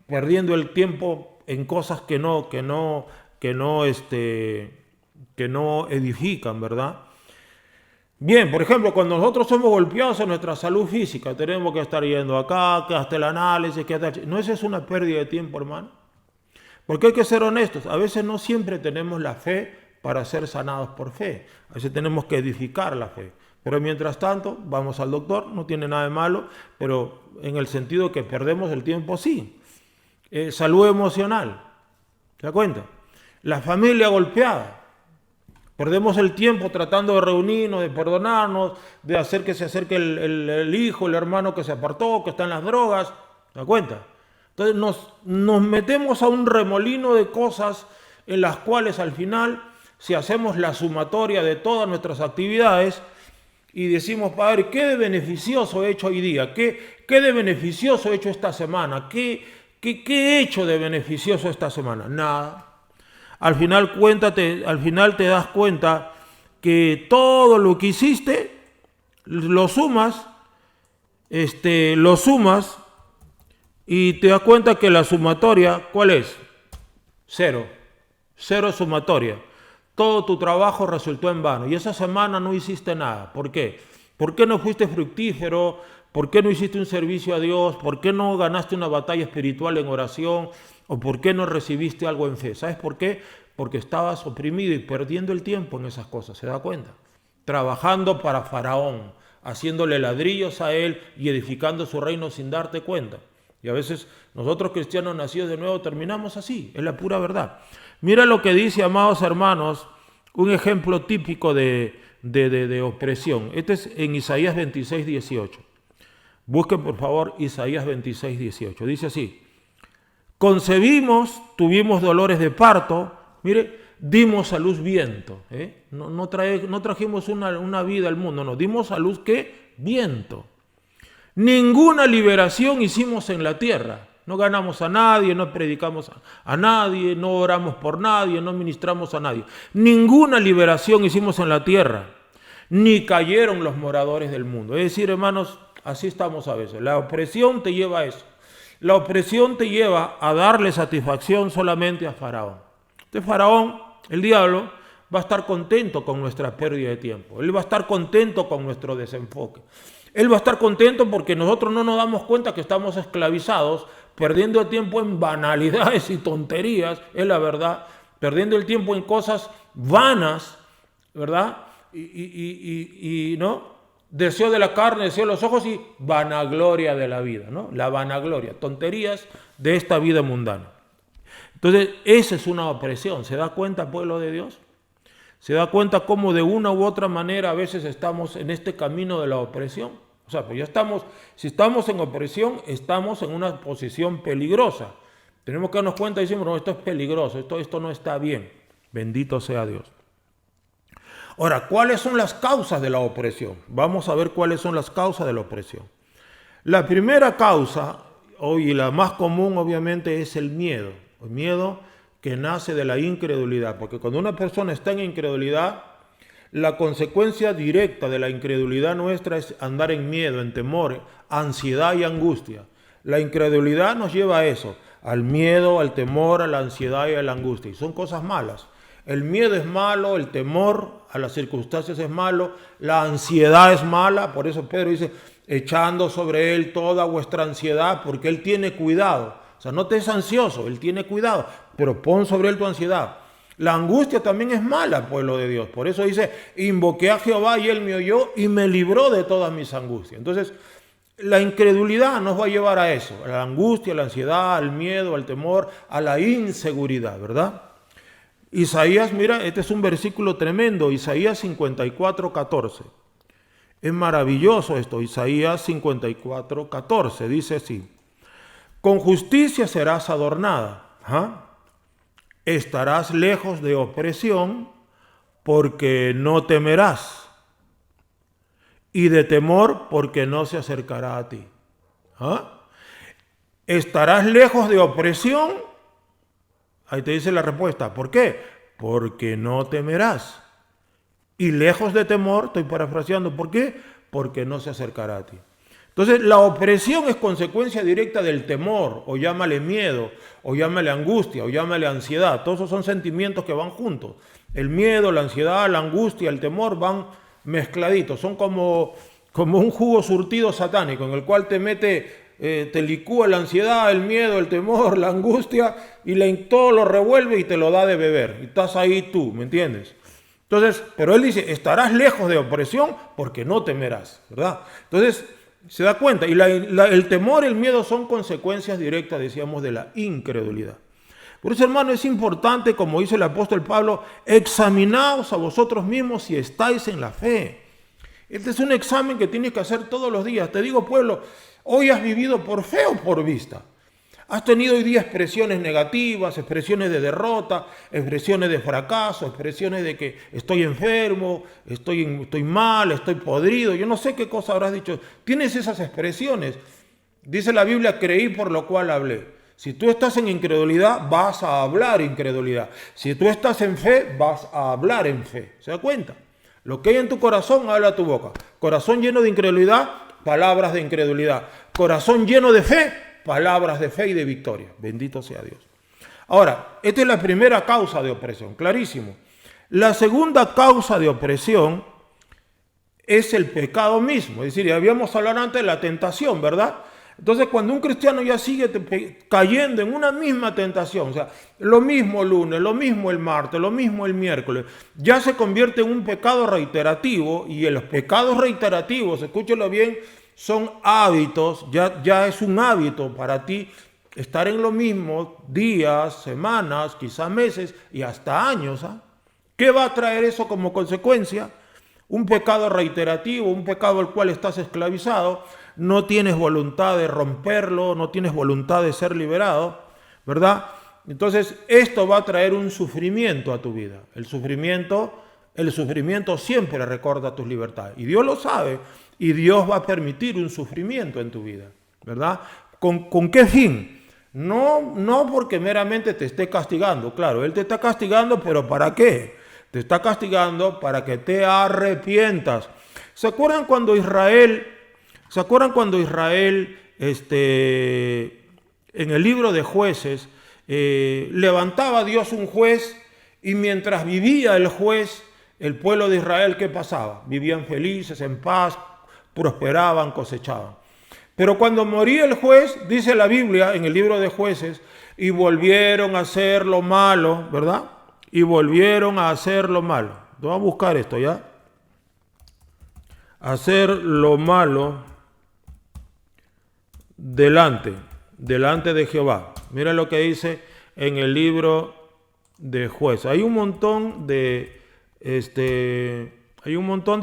perdiendo el tiempo en cosas que no edifican, ¿verdad? Bien, por ejemplo, cuando nosotros somos golpeados en nuestra salud física, tenemos que estar yendo acá, que hasta el análisis, que hasta... ¿No esa es una pérdida de tiempo, hermano? Porque hay que ser honestos, a veces no siempre tenemos la fe para ser sanados por fe, a veces tenemos que edificar la fe. Pero mientras tanto, vamos al doctor, no tiene nada de malo, pero en el sentido que perdemos el tiempo, sí. Salud emocional, ¿se da cuenta? La familia golpeada. Perdemos el tiempo tratando de reunirnos, de perdonarnos, de hacer que se acerque el hijo, el hermano que se apartó, que está en las drogas. ¿Se da cuenta? Entonces nos metemos a un remolino de cosas en las cuales al final, si hacemos la sumatoria de todas nuestras actividades y decimos, Padre, ¿qué de beneficioso he hecho hoy día? ¿Qué de beneficioso he hecho esta semana? ¿Qué he hecho de beneficioso esta semana? Nada. Al final te das cuenta que todo lo que hiciste lo sumas y te das cuenta que la sumatoria, ¿cuál es? Cero sumatoria. Todo tu trabajo resultó en vano y esa semana no hiciste nada. ¿Por qué? ¿Por qué no fuiste fructífero? ¿Por qué no hiciste un servicio a Dios? ¿Por qué no ganaste una batalla espiritual en oración? ¿O por qué no recibiste algo en fe? ¿Sabes por qué? Porque estabas oprimido y perdiendo el tiempo en esas cosas. ¿Se da cuenta? Trabajando para Faraón, haciéndole ladrillos a él y edificando su reino sin darte cuenta. Y a veces nosotros cristianos nacidos de nuevo terminamos así. Es la pura verdad. Mira lo que dice, amados hermanos, un ejemplo típico de opresión. Este es en Isaías 26:18. Busquen por favor Isaías 26:18. Dice así: concebimos, tuvimos dolores de parto, mire, dimos a luz viento. No trajimos una vida al mundo, no, dimos a luz ¿qué? Viento. Ninguna liberación hicimos en la tierra. No ganamos a nadie, no predicamos a nadie, no oramos por nadie, no ministramos a nadie. Ninguna liberación hicimos en la tierra, ni cayeron los moradores del mundo. Es decir, hermanos, así estamos a veces. La opresión te lleva a eso. La opresión te lleva a darle satisfacción solamente a Faraón. Entonces Faraón, el diablo, va a estar contento con nuestra pérdida de tiempo. Él va a estar contento con nuestro desenfoque. Él va a estar contento porque nosotros no nos damos cuenta que estamos esclavizados, perdiendo el tiempo en banalidades y tonterías, es la verdad, perdiendo el tiempo en cosas vanas, ¿verdad? deseo de la carne, deseo de los ojos y vanagloria de la vida, ¿no? La vanagloria, tonterías de esta vida mundana. Entonces, esa es una opresión. ¿Se da cuenta, pueblo de Dios? ¿Se da cuenta cómo de una u otra manera a veces estamos en este camino de la opresión? O sea, pues ya estamos, si estamos en opresión, estamos en una posición peligrosa. Tenemos que darnos cuenta y decimos, no, esto es peligroso, esto no está bien. Bendito sea Dios. Ahora, ¿cuáles son las causas de la opresión? Vamos a ver cuáles son las causas de la opresión. La primera causa, y la más común obviamente, es el miedo. El miedo que nace de la incredulidad, porque cuando una persona está en incredulidad, la consecuencia directa de la incredulidad nuestra es andar en miedo, en temor, ansiedad y angustia. La incredulidad nos lleva a eso, al miedo, al temor, a la ansiedad y a la angustia, y son cosas malas. El miedo es malo, el temor a las circunstancias es malo, la ansiedad es mala, por eso Pedro dice, echando sobre él toda vuestra ansiedad, porque él tiene cuidado. O sea, no te es ansioso, él tiene cuidado, pero pon sobre él tu ansiedad. La angustia también es mala, pueblo de Dios. Por eso dice, invoqué a Jehová y él me oyó y me libró de todas mis angustias. Entonces, la incredulidad nos va a llevar a eso, a la angustia, a la ansiedad, al miedo, al temor, a la inseguridad, ¿verdad? Isaías, mira, este es un versículo tremendo, Isaías 54:14. Es maravilloso esto, Isaías 54:14, dice así. Con justicia serás adornada, estarás lejos de opresión, porque no temerás, y de temor, porque no se acercará a ti. Estarás lejos de opresión. Ahí te dice la respuesta. ¿Por qué? Porque no temerás. Y lejos de temor, estoy parafraseando, ¿por qué? Porque no se acercará a ti. Entonces, la opresión es consecuencia directa del temor, o llámale miedo, o llámale angustia, o llámale ansiedad. Todos esos son sentimientos que van juntos. El miedo, la ansiedad, la angustia, el temor van mezcladitos. Son como un jugo surtido satánico, en el cual te mete, te licúa la ansiedad, el miedo, el temor, la angustia, y todo lo revuelve y te lo da de beber. Y estás ahí tú, ¿me entiendes? Entonces, pero él dice, estarás lejos de opresión porque no temerás, ¿verdad? Entonces, se da cuenta, y el temor, el miedo son consecuencias directas, decíamos, de la incredulidad. Por eso, hermano, es importante, como dice el apóstol Pablo, examinaos a vosotros mismos si estáis en la fe. Este es un examen que tienes que hacer todos los días. Te digo, pueblo, hoy has vivido por fe o por vista. Has tenido hoy día expresiones negativas, expresiones de derrota, expresiones de fracaso, expresiones de que estoy enfermo, estoy mal, estoy podrido. Yo no sé qué cosa habrás dicho. Tienes esas expresiones. Dice la Biblia, creí por lo cual hablé. Si tú estás en incredulidad, vas a hablar incredulidad. Si tú estás en fe, vas a hablar en fe. ¿Se da cuenta? Lo que hay en tu corazón, habla tu boca. Corazón lleno de incredulidad, palabras de incredulidad. Corazón lleno de fe, palabras de fe y de victoria. Bendito sea Dios. Ahora, esta es la primera causa de opresión, clarísimo. La segunda causa de opresión es el pecado mismo. Es decir, ya habíamos hablado antes de la tentación, ¿verdad? Entonces, cuando un cristiano ya sigue cayendo en una misma tentación, o sea, lo mismo el lunes, lo mismo el martes, lo mismo el miércoles, ya se convierte en un pecado reiterativo, y en los pecados reiterativos, escúchelo bien, son hábitos, ya es un hábito para ti estar en lo mismo días, semanas, quizás meses y hasta años. ¿Qué va a traer eso como consecuencia? Un pecado reiterativo, un pecado al cual estás esclavizado, no tienes voluntad de romperlo, no tienes voluntad de ser liberado, ¿verdad? Entonces, esto va a traer un sufrimiento a tu vida. El sufrimiento siempre recorda tus libertades. Y Dios lo sabe, y Dios va a permitir un sufrimiento en tu vida, ¿verdad? ¿Con qué fin? No porque meramente te esté castigando. Claro, Él te está castigando, pero ¿para qué? Te está castigando para que te arrepientas. ¿Se acuerdan cuando Israel, en el libro de Jueces, levantaba Dios un juez, y mientras vivía el juez, el pueblo de Israel, ¿qué pasaba? Vivían felices, en paz, prosperaban, cosechaban. Pero cuando moría el juez, dice la Biblia en el libro de Jueces, y volvieron a hacer lo malo, ¿verdad? Y volvieron a hacer lo malo. Vamos a buscar esto, ¿ya? hacer lo malo delante de Jehová. Mira lo que dice en el libro de Jueces. Hay un montón de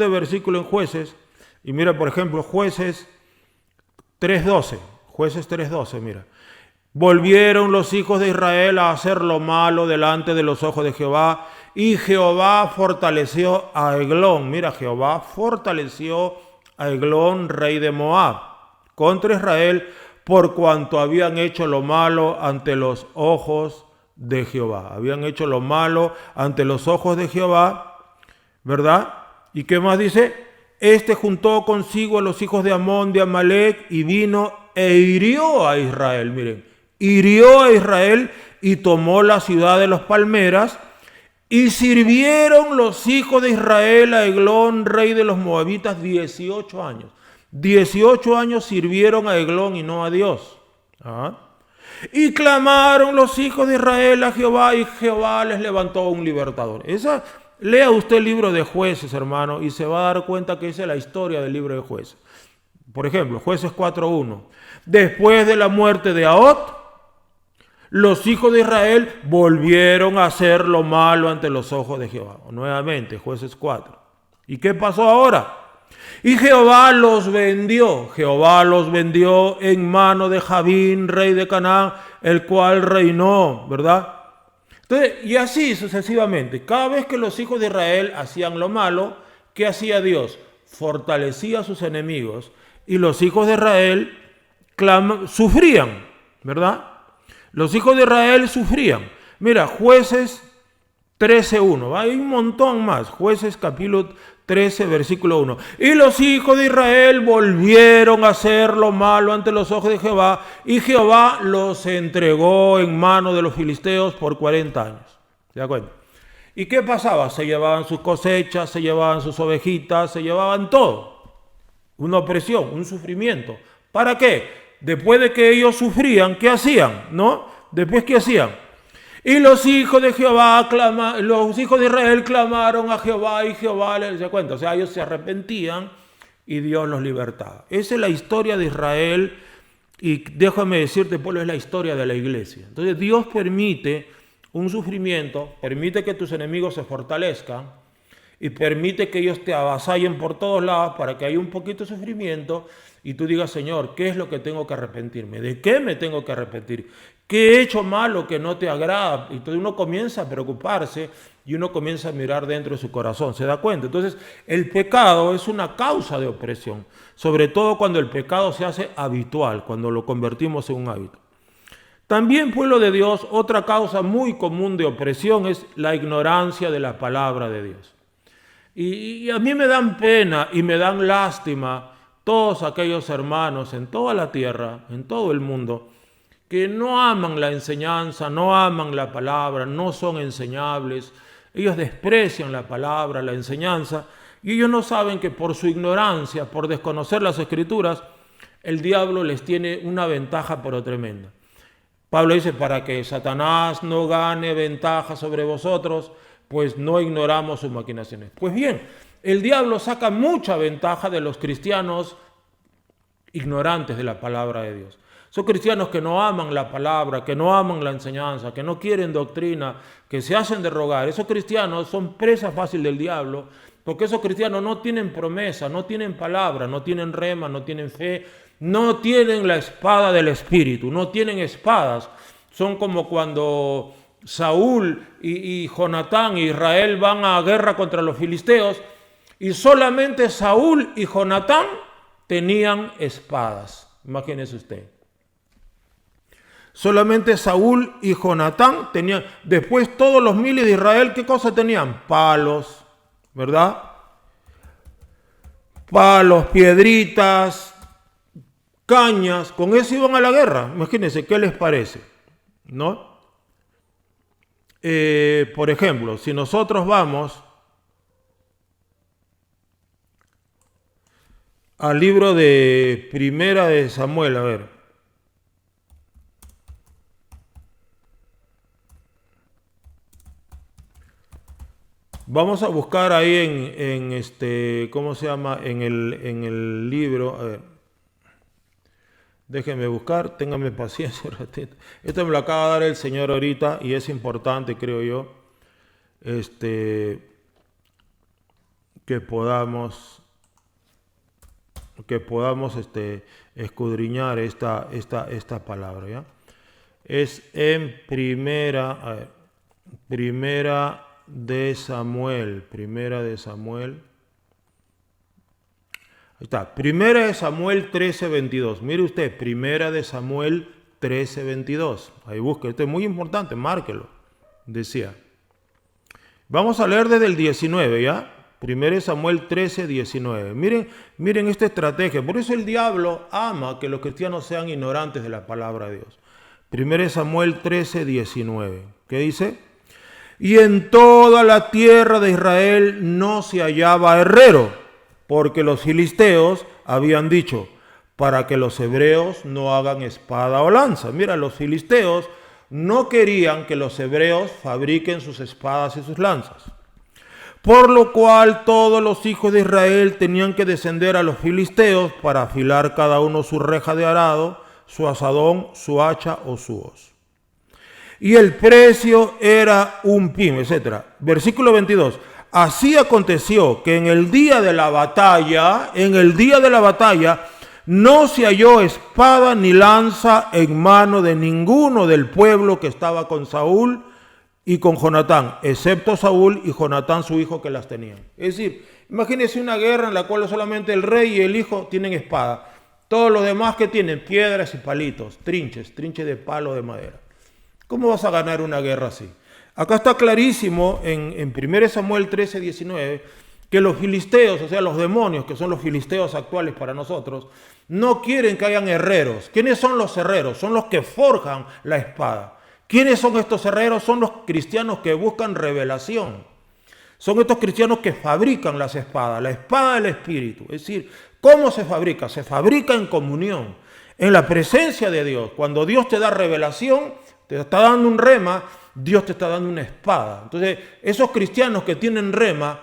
versículos en Jueces. Y mira, por ejemplo, Jueces 3:12, mira. Volvieron los hijos de Israel a hacer lo malo delante de los ojos de Jehová, y Jehová fortaleció a Eglón. Mira, Jehová fortaleció a Eglón, rey de Moab, contra Israel, por cuanto habían hecho lo malo ante los ojos de Jehová. Habían hecho lo malo ante los ojos de Jehová, ¿verdad? ¿Y qué más dice? Este juntó consigo a los hijos de Amón, de Amalek, y vino e hirió a Israel. Miren, hirió a Israel y tomó la ciudad de los palmeras, y sirvieron los hijos de Israel a Eglón, rey de los moabitas, 18 años. 18 años sirvieron a Eglón y no a Dios. Y clamaron los hijos de Israel a Jehová, y Jehová les levantó un libertador. Lea usted el libro de Jueces, hermano, y se va a dar cuenta que esa es la historia del libro de Jueces. Por ejemplo, Jueces 4:1. Después de la muerte de Ahot, los hijos de Israel volvieron a hacer lo malo ante los ojos de Jehová. Nuevamente, Jueces 4. ¿Y qué pasó ahora? Y Jehová los vendió en mano de Jabín, rey de Canaán, el cual reinó, ¿verdad? Entonces, y así sucesivamente. Cada vez que los hijos de Israel hacían lo malo, ¿qué hacía Dios? Fortalecía a sus enemigos, y los hijos de Israel sufrían, ¿verdad? Los hijos de Israel sufrían. Mira, Jueces 13:1. Hay un montón más. Jueces capítulo 13, versículo 1. Y los hijos de Israel volvieron a hacer lo malo ante los ojos de Jehová, y Jehová los entregó en mano de los filisteos por 40 años. ¿Se da cuenta? ¿Y qué pasaba? Se llevaban sus cosechas, se llevaban sus ovejitas, se llevaban todo. Una opresión, un sufrimiento. ¿Para qué? Después de que ellos sufrían, ¿qué hacían? ¿No? Después, ¿qué hacían? Y los hijos de Israel clamaron a Jehová, y Jehová les dio cuenta. O sea, ellos se arrepentían y Dios los libertaba. Esa es la historia de Israel, y déjame decirte, pueblo, es la historia de la iglesia. Entonces Dios permite un sufrimiento, permite que tus enemigos se fortalezcan, y permite que ellos te avasallen por todos lados para que haya un poquito de sufrimiento, y tú digas, Señor, ¿qué es lo que tengo que arrepentirme? ¿De qué me tengo que arrepentir? ¿Qué he hecho malo que no te agrada? Y entonces uno comienza a preocuparse, y uno comienza a mirar dentro de su corazón, ¿se da cuenta? Entonces el pecado es una causa de opresión, sobre todo cuando el pecado se hace habitual, cuando lo convertimos en un hábito. También, pueblo de Dios, otra causa muy común de opresión es la ignorancia de la palabra de Dios. Y a mí me dan pena y me dan lástima todos aquellos hermanos en toda la tierra, en todo el mundo, que no aman la enseñanza, no aman la palabra, no son enseñables. Ellos desprecian la palabra, la enseñanza, y ellos no saben que por su ignorancia, por desconocer las Escrituras, el diablo les tiene una ventaja pero tremenda. Pablo dice, para que Satanás no gane ventaja sobre vosotros, pues no ignoramos sus maquinaciones. Pues bien, el diablo saca mucha ventaja de los cristianos ignorantes de la palabra de Dios. Son cristianos que no aman la palabra, que no aman la enseñanza, que no quieren doctrina, que se hacen de rogar. Esos cristianos son presa fácil del diablo, porque esos cristianos no tienen promesa, no tienen palabra, no tienen rema, no tienen fe, no tienen la espada del Espíritu, no tienen espadas. Son como cuando Saúl y Jonatán y Israel van a guerra contra los filisteos, y solamente Saúl y Jonatán tenían espadas. Imagínese usted. Solamente Saúl y Jonatán tenían. Después todos los miles de Israel, ¿qué cosa tenían? Palos, ¿verdad? Palos, piedritas, cañas. Con eso iban a la guerra. Imagínense, ¿qué les parece? ¿No? Por ejemplo, si nosotros vamos al libro de Primera de Samuel, a ver. Vamos a buscar ahí ¿cómo se llama? En el libro. A ver. Déjenme buscar, ténganme paciencia un ratito. Esto me lo acaba de dar el Señor ahorita y es importante, creo yo, que podamos escudriñar esta palabra, ¿ya? Es en primera de Samuel. Ahí está, primera de Samuel 13:22. Mire usted, primera de Samuel 13:22. Ahí busque, esto es muy importante, márquelo. Decía. Vamos a leer desde el 19, ¿ya? Primera de Samuel 13:19. Miren esta estrategia. Por eso el diablo ama que los cristianos sean ignorantes de la palabra de Dios. Primera de Samuel 13:19. ¿Qué dice? Y en toda la tierra de Israel no se hallaba herrero, porque los filisteos habían dicho, para que los hebreos no hagan espada o lanza. Mira, los filisteos no querían que los hebreos fabriquen sus espadas y sus lanzas. Por lo cual todos los hijos de Israel tenían que descender a los filisteos para afilar cada uno su reja de arado, su asadón, su hacha o su hoz. Y el precio era un pim, etc. Versículo 22. Así aconteció que en el día de la batalla, no se halló espada ni lanza en mano de ninguno del pueblo que estaba con Saúl y con Jonatán, excepto Saúl y Jonatán su hijo que las tenían. Es decir, imagínense una guerra en la cual solamente el rey y el hijo tienen espada. Todos los demás que tienen piedras y palitos, trinches de palo de madera. ¿Cómo vas a ganar una guerra así? Acá está clarísimo en 1 Samuel 13:19 que los filisteos, o sea, los demonios, que son los filisteos actuales para nosotros, no quieren que hayan herreros. ¿Quiénes son los herreros? Son los que forjan la espada. ¿Quiénes son estos herreros? Son los cristianos que buscan revelación. Son estos cristianos que fabrican las espadas, la espada del Espíritu. Es decir, ¿cómo se fabrica? Se fabrica en comunión, en la presencia de Dios. Cuando Dios te da revelación, te está dando un rema, Dios te está dando una espada. Entonces, esos cristianos que tienen rema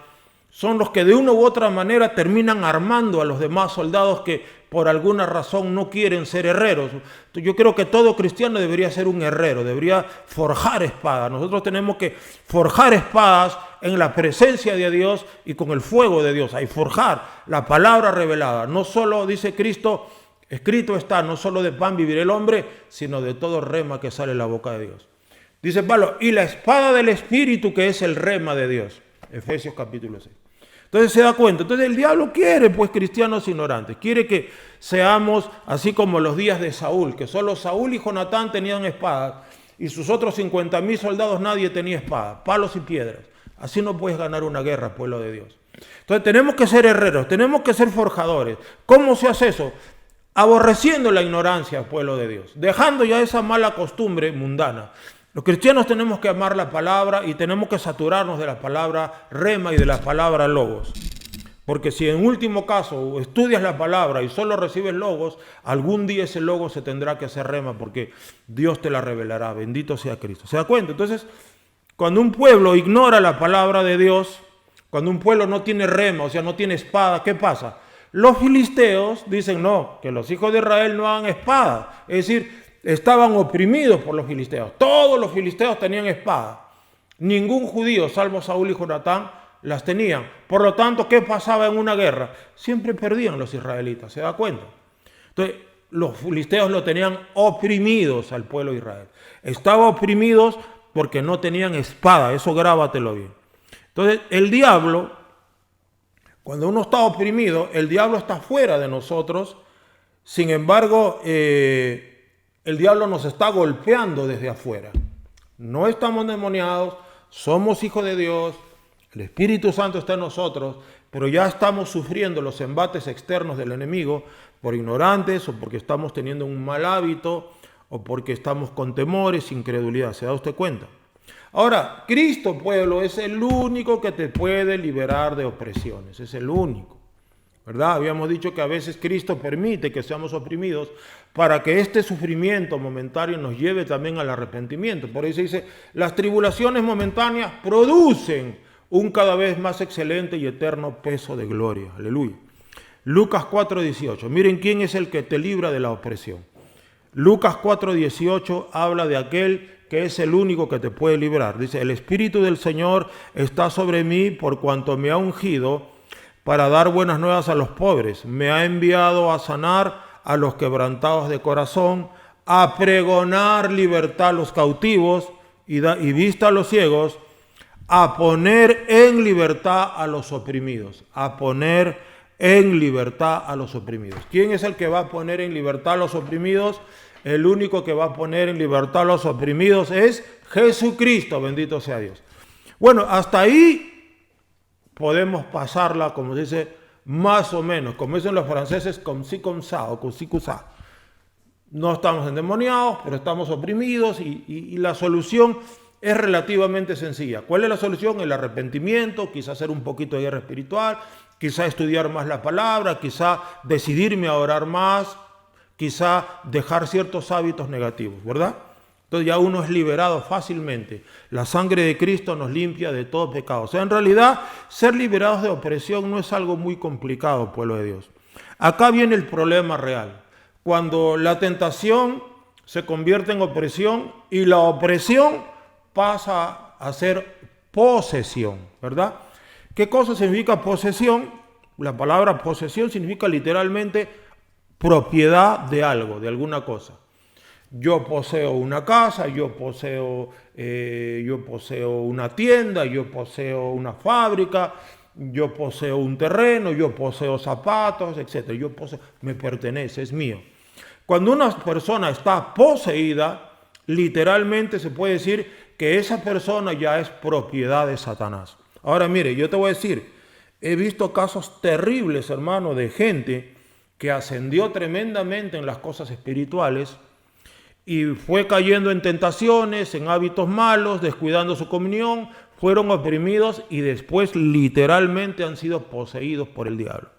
son los que de una u otra manera terminan armando a los demás soldados que por alguna razón no quieren ser herreros. Yo creo que todo cristiano debería ser un herrero, debería forjar espadas. Nosotros tenemos que forjar espadas en la presencia de Dios y con el fuego de Dios. Hay forjar la palabra revelada. No solo, dice Cristo, escrito está, no solo de pan vivirá el hombre, sino de todo rema que sale de la boca de Dios. Dice Pablo, y la espada del Espíritu que es el rema de Dios. Efesios capítulo 6. Entonces se da cuenta. Entonces el diablo quiere, pues, cristianos ignorantes. Quiere que seamos así como los días de Saúl, que solo Saúl y Jonatán tenían espadas y sus otros 50.000 soldados nadie tenía espada, palos y piedras. Así no puedes ganar una guerra, pueblo de Dios. Entonces tenemos que ser herreros, tenemos que ser forjadores. ¿Cómo se hace eso? Aborreciendo la ignorancia, pueblo de Dios, dejando ya esa mala costumbre mundana. Los cristianos tenemos que amar la palabra y tenemos que saturarnos de la palabra rema y de la palabra logos. Porque si en último caso estudias la palabra y solo recibes logos, algún día ese logo se tendrá que hacer rema porque Dios te la revelará. Bendito sea Cristo. ¿Se da cuenta? Entonces, cuando un pueblo ignora la palabra de Dios, cuando un pueblo no tiene rema, o sea, no tiene espada, ¿qué pasa? Los filisteos dicen no, que los hijos de Israel no hagan espada. Es decir, estaban oprimidos por los filisteos. Todos los filisteos tenían espada. Ningún judío, salvo Saúl y Jonatán, las tenían. Por lo tanto, ¿qué pasaba en una guerra? Siempre perdían los israelitas, ¿se da cuenta? Entonces, los filisteos lo tenían oprimidos al pueblo de Israel. Estaban oprimidos porque no tenían espada, eso grábatelo bien. Entonces, el diablo, cuando uno está oprimido, el diablo está fuera de nosotros. Sin embargo, el diablo nos está golpeando desde afuera. No estamos endemoniados, somos hijos de Dios, el Espíritu Santo está en nosotros, pero ya estamos sufriendo los embates externos del enemigo por ignorantes o porque estamos teniendo un mal hábito o porque estamos con temores, incredulidad. ¿Se da usted cuenta? Ahora, Cristo, pueblo, es el único que te puede liberar de opresiones, es el único. ¿Verdad? Habíamos dicho que a veces Cristo permite que seamos oprimidos para que este sufrimiento momentáneo nos lleve también al arrepentimiento. Por eso dice, las tribulaciones momentáneas producen un cada vez más excelente y eterno peso de gloria. Aleluya. Lucas 4:18. Miren quién es el que te libra de la opresión. Lucas 4:18 habla de aquel que es el único que te puede librar. Dice, el Espíritu del Señor está sobre mí por cuanto me ha ungido para dar buenas nuevas a los pobres. Me ha enviado a sanar a los quebrantados de corazón, a pregonar libertad a los cautivos y vista a los ciegos, a poner en libertad a los oprimidos. A poner en libertad a los oprimidos. ¿Quién es el que va a poner en libertad a los oprimidos? El único que va a poner en libertad a los oprimidos es Jesucristo, bendito sea Dios. Bueno, hasta ahí podemos pasarla, como se dice, más o menos, como dicen los franceses, comme ci, comme ça, o comme ci, comme ça. No estamos endemoniados, pero estamos oprimidos y la solución es relativamente sencilla. ¿Cuál es la solución? El arrepentimiento, quizá hacer un poquito de guerra espiritual, quizá estudiar más la palabra, quizá decidirme a orar más, quizá dejar ciertos hábitos negativos, ¿verdad? Entonces ya uno es liberado fácilmente. La sangre de Cristo nos limpia de todo pecado. O sea, en realidad, ser liberados de opresión no es algo muy complicado, pueblo de Dios. Acá viene el problema real. Cuando la tentación se convierte en opresión y la opresión pasa a ser posesión, ¿verdad? ¿Qué cosa significa posesión? La palabra posesión significa literalmente propiedad de algo, de alguna cosa. Yo poseo una casa, yo poseo una tienda, yo poseo una fábrica, yo poseo un terreno, yo poseo zapatos, etc. Me pertenece, es mío. Cuando una persona está poseída, literalmente se puede decir que esa persona ya es propiedad de Satanás. Ahora mire, yo te voy a decir, he visto casos terribles, hermano, de gente que ascendió tremendamente en las cosas espirituales y fue cayendo en tentaciones, en hábitos malos, descuidando su comunión, fueron oprimidos y después literalmente han sido poseídos por el diablo.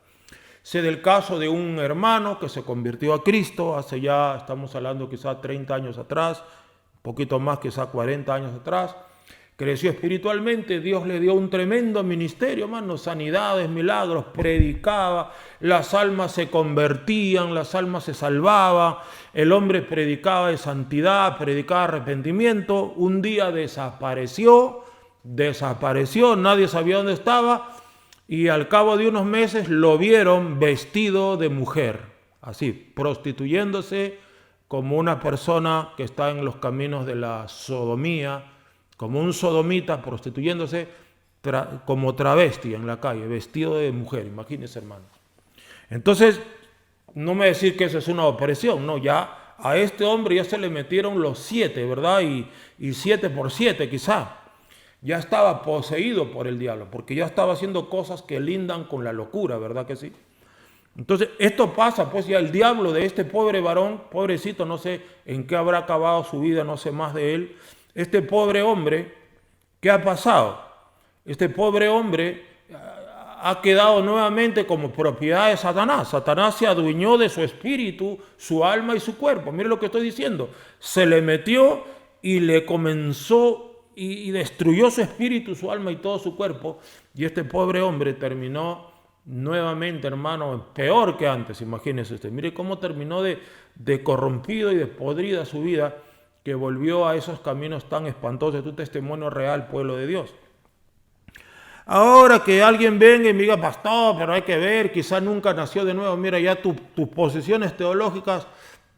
Sé del caso de un hermano que se convirtió a Cristo hace ya, estamos hablando quizá 30 años atrás, un poquito más, quizá 40 años atrás. Creció espiritualmente, Dios le dio un tremendo ministerio, hermano, sanidades, milagros, predicaba, las almas se convertían, las almas se salvaban, el hombre predicaba de santidad, predicaba arrepentimiento, un día desapareció, nadie sabía dónde estaba y al cabo de unos meses lo vieron vestido de mujer, así, prostituyéndose como una persona que está en los caminos de la sodomía, como un sodomita prostituyéndose como travesti en la calle, vestido de mujer, imagínense, hermano. Entonces, no me decir que eso es una opresión, no, ya a este hombre ya se le metieron los 7, ¿verdad? Y 7 por 7 quizá. Ya estaba poseído por el diablo, porque ya estaba haciendo cosas que lindan con la locura, ¿verdad que sí? Entonces, esto pasa, pues ya el diablo de este pobre varón, pobrecito, no sé en qué habrá acabado su vida, no sé más de él. Este pobre hombre, ¿qué ha pasado? Este pobre hombre ha quedado nuevamente como propiedad de Satanás. Satanás se adueñó de su espíritu, su alma y su cuerpo. Mire lo que estoy diciendo. Se le metió y le comenzó y destruyó su espíritu, su alma y todo su cuerpo. Y este pobre hombre terminó nuevamente, hermano, peor que antes. Imagínese usted. Mire cómo terminó de corrompido y de podrida su vida, que volvió a esos caminos tan espantosos. Es tu testimonio real, pueblo de Dios. Ahora que alguien venga y me diga, pastor, pero hay que ver, quizás nunca nació de nuevo. Mira, ya tus posiciones teológicas,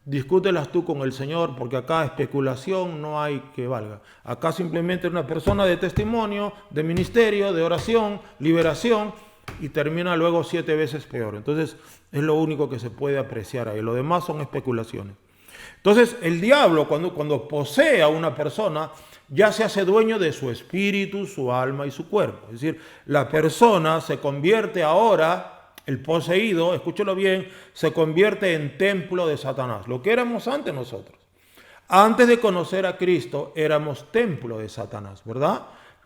discútelas tú con el Señor, porque acá especulación no hay que valga. Acá simplemente una persona de testimonio, de ministerio, de oración, liberación, y termina luego 7 veces peor. Entonces, es lo único que se puede apreciar ahí. Lo demás son especulaciones. Entonces, el diablo, cuando posee a una persona, ya se hace dueño de su espíritu, su alma y su cuerpo. Es decir, la persona se convierte ahora, el poseído, escúchelo bien, se convierte en templo de Satanás. Lo que éramos antes nosotros. Antes de conocer a Cristo, éramos templo de Satanás, ¿verdad?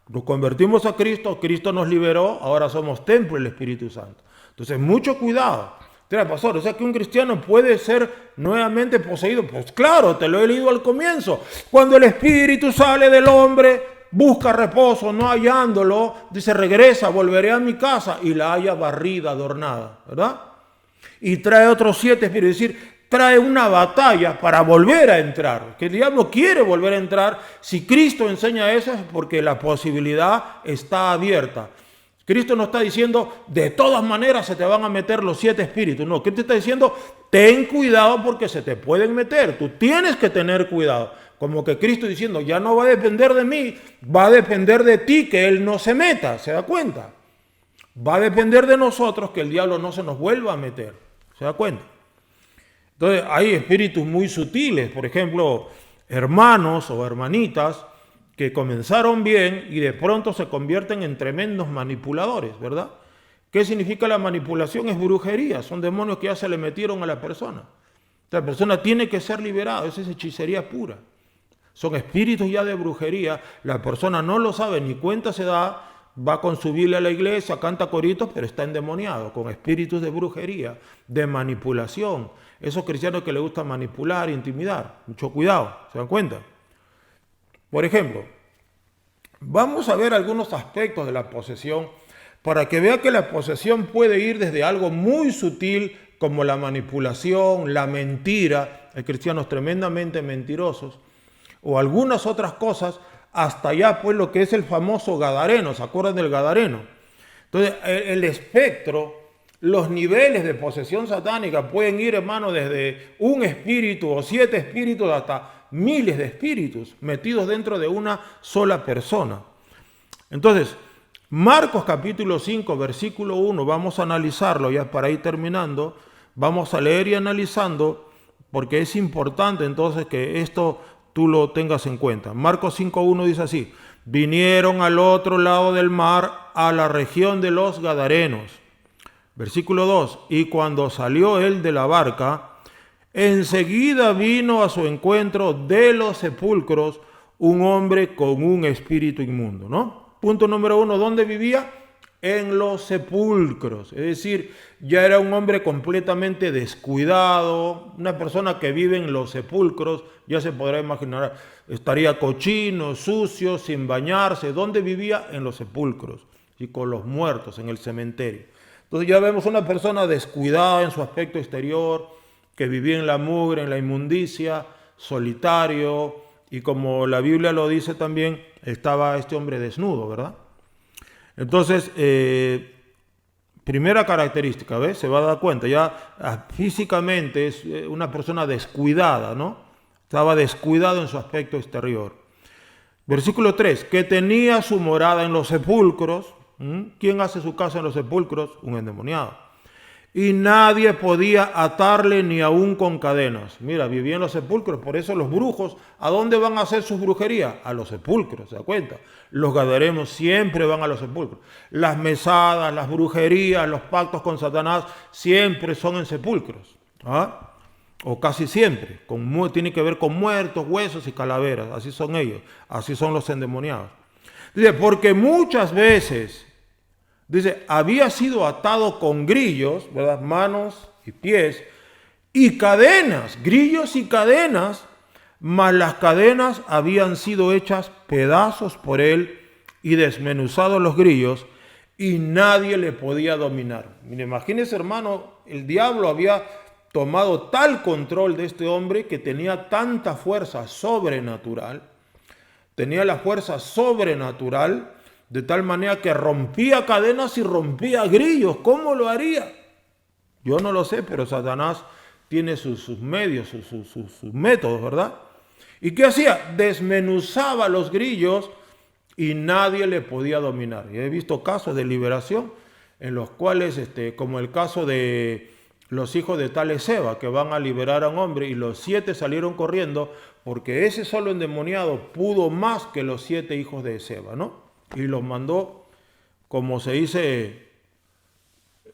Nos convertimos a Cristo, Cristo nos liberó, ahora somos templo del Espíritu Santo. Entonces, mucho cuidado. Pastor, o sea que un cristiano puede ser nuevamente poseído. Pues claro, te lo he leído al comienzo. Cuando el espíritu sale del hombre, busca reposo, no hallándolo, dice, regresa, volveré a mi casa y la halla barrida, adornada, ¿verdad? Y trae otros 7 espíritus, es decir, trae una batalla para volver a entrar. Que el diablo quiere volver a entrar. Si Cristo enseña eso es porque la posibilidad está abierta. Cristo no está diciendo, de todas maneras se te van a meter los 7 espíritus. No, Cristo está diciendo, ten cuidado porque se te pueden meter. Tú tienes que tener cuidado. Como que Cristo diciendo, ya no va a depender de mí, va a depender de ti que Él no se meta. ¿Se da cuenta? Va a depender de nosotros que el diablo no se nos vuelva a meter. ¿Se da cuenta? Entonces hay espíritus muy sutiles. Por ejemplo, hermanos o hermanitas que comenzaron bien y de pronto se convierten en tremendos manipuladores, ¿verdad? ¿Qué significa la manipulación? Es brujería, son demonios que ya se le metieron a la persona. La persona tiene que ser liberada, esa es hechicería pura. Son espíritus ya de brujería, la persona no lo sabe ni cuenta se da, va con su Biblia a la iglesia, canta coritos, pero está endemoniado, con espíritus de brujería, de manipulación. Esos cristianos que les gusta manipular, intimidar, mucho cuidado, ¿se dan cuenta? Por ejemplo, vamos a ver algunos aspectos de la posesión para que vea que la posesión puede ir desde algo muy sutil como la manipulación, la mentira, hay cristianos tremendamente mentirosos, o algunas otras cosas, hasta allá pues lo que es el famoso gadareno, ¿se acuerdan del gadareno? Entonces el espectro, los niveles de posesión satánica pueden ir, hermano, desde un espíritu o 7 espíritus hasta miles de espíritus metidos dentro de una sola persona. Entonces, Marcos capítulo 5, versículo 1, vamos a analizarlo ya para ir terminando, vamos a leer y analizando, porque es importante entonces que esto tú lo tengas en cuenta. Marcos 5.1 dice así, vinieron al otro lado del mar, a la región de los Gadarenos. Versículo 2, y cuando salió él de la barca, enseguida vino a su encuentro de los sepulcros un hombre con un espíritu inmundo, ¿no? Punto número 1, ¿dónde vivía? En los sepulcros, es decir, ya era un hombre completamente descuidado, una persona que vive en los sepulcros, ya se podrá imaginar, estaría cochino, sucio, sin bañarse. ¿Dónde vivía? En los sepulcros, y con los muertos, en el cementerio. Entonces ya vemos una persona descuidada en su aspecto exterior, que vivía en la mugre, en la inmundicia, solitario, y como la Biblia lo dice también, estaba este hombre desnudo, ¿verdad? Entonces, primera característica, ¿ves? Se va a dar cuenta, ya físicamente es una persona descuidada, ¿no? Estaba descuidado en su aspecto exterior. Versículo 3, que tenía su morada en los sepulcros. ¿Quién hace su casa en los sepulcros? Un endemoniado. Y nadie podía atarle ni aún con cadenas. Mira, vivía en los sepulcros, por eso los brujos, ¿a dónde van a hacer sus brujerías? A los sepulcros, ¿se da cuenta? Los gadarenos siempre van a los sepulcros. Las mesadas, las brujerías, los pactos con Satanás, siempre son en sepulcros. ¿Ah? O casi siempre. Tiene que ver con muertos, huesos y calaveras. Así son ellos, así son los endemoniados. Dice, porque muchas veces, dice, había sido atado con grillos, ¿verdad? Manos y pies, y cadenas, grillos y cadenas, mas las cadenas habían sido hechas pedazos por él y desmenuzados los grillos, y nadie le podía dominar. Mire, imagínese, hermano, el diablo había tomado tal control de este hombre que tenía tanta fuerza sobrenatural, tenía la fuerza sobrenatural, de tal manera que rompía cadenas y rompía grillos. ¿Cómo lo haría? Yo no lo sé, pero Satanás tiene sus medios, sus métodos, ¿verdad? ¿Y qué hacía? Desmenuzaba los grillos y nadie le podía dominar. Y he visto casos de liberación en los cuales, como el caso de los hijos de tal Ezeba, que van a liberar a un hombre y los 7 salieron corriendo porque ese solo endemoniado pudo más que los 7 hijos de Ezeba, ¿no? Y los mandó, como se dice,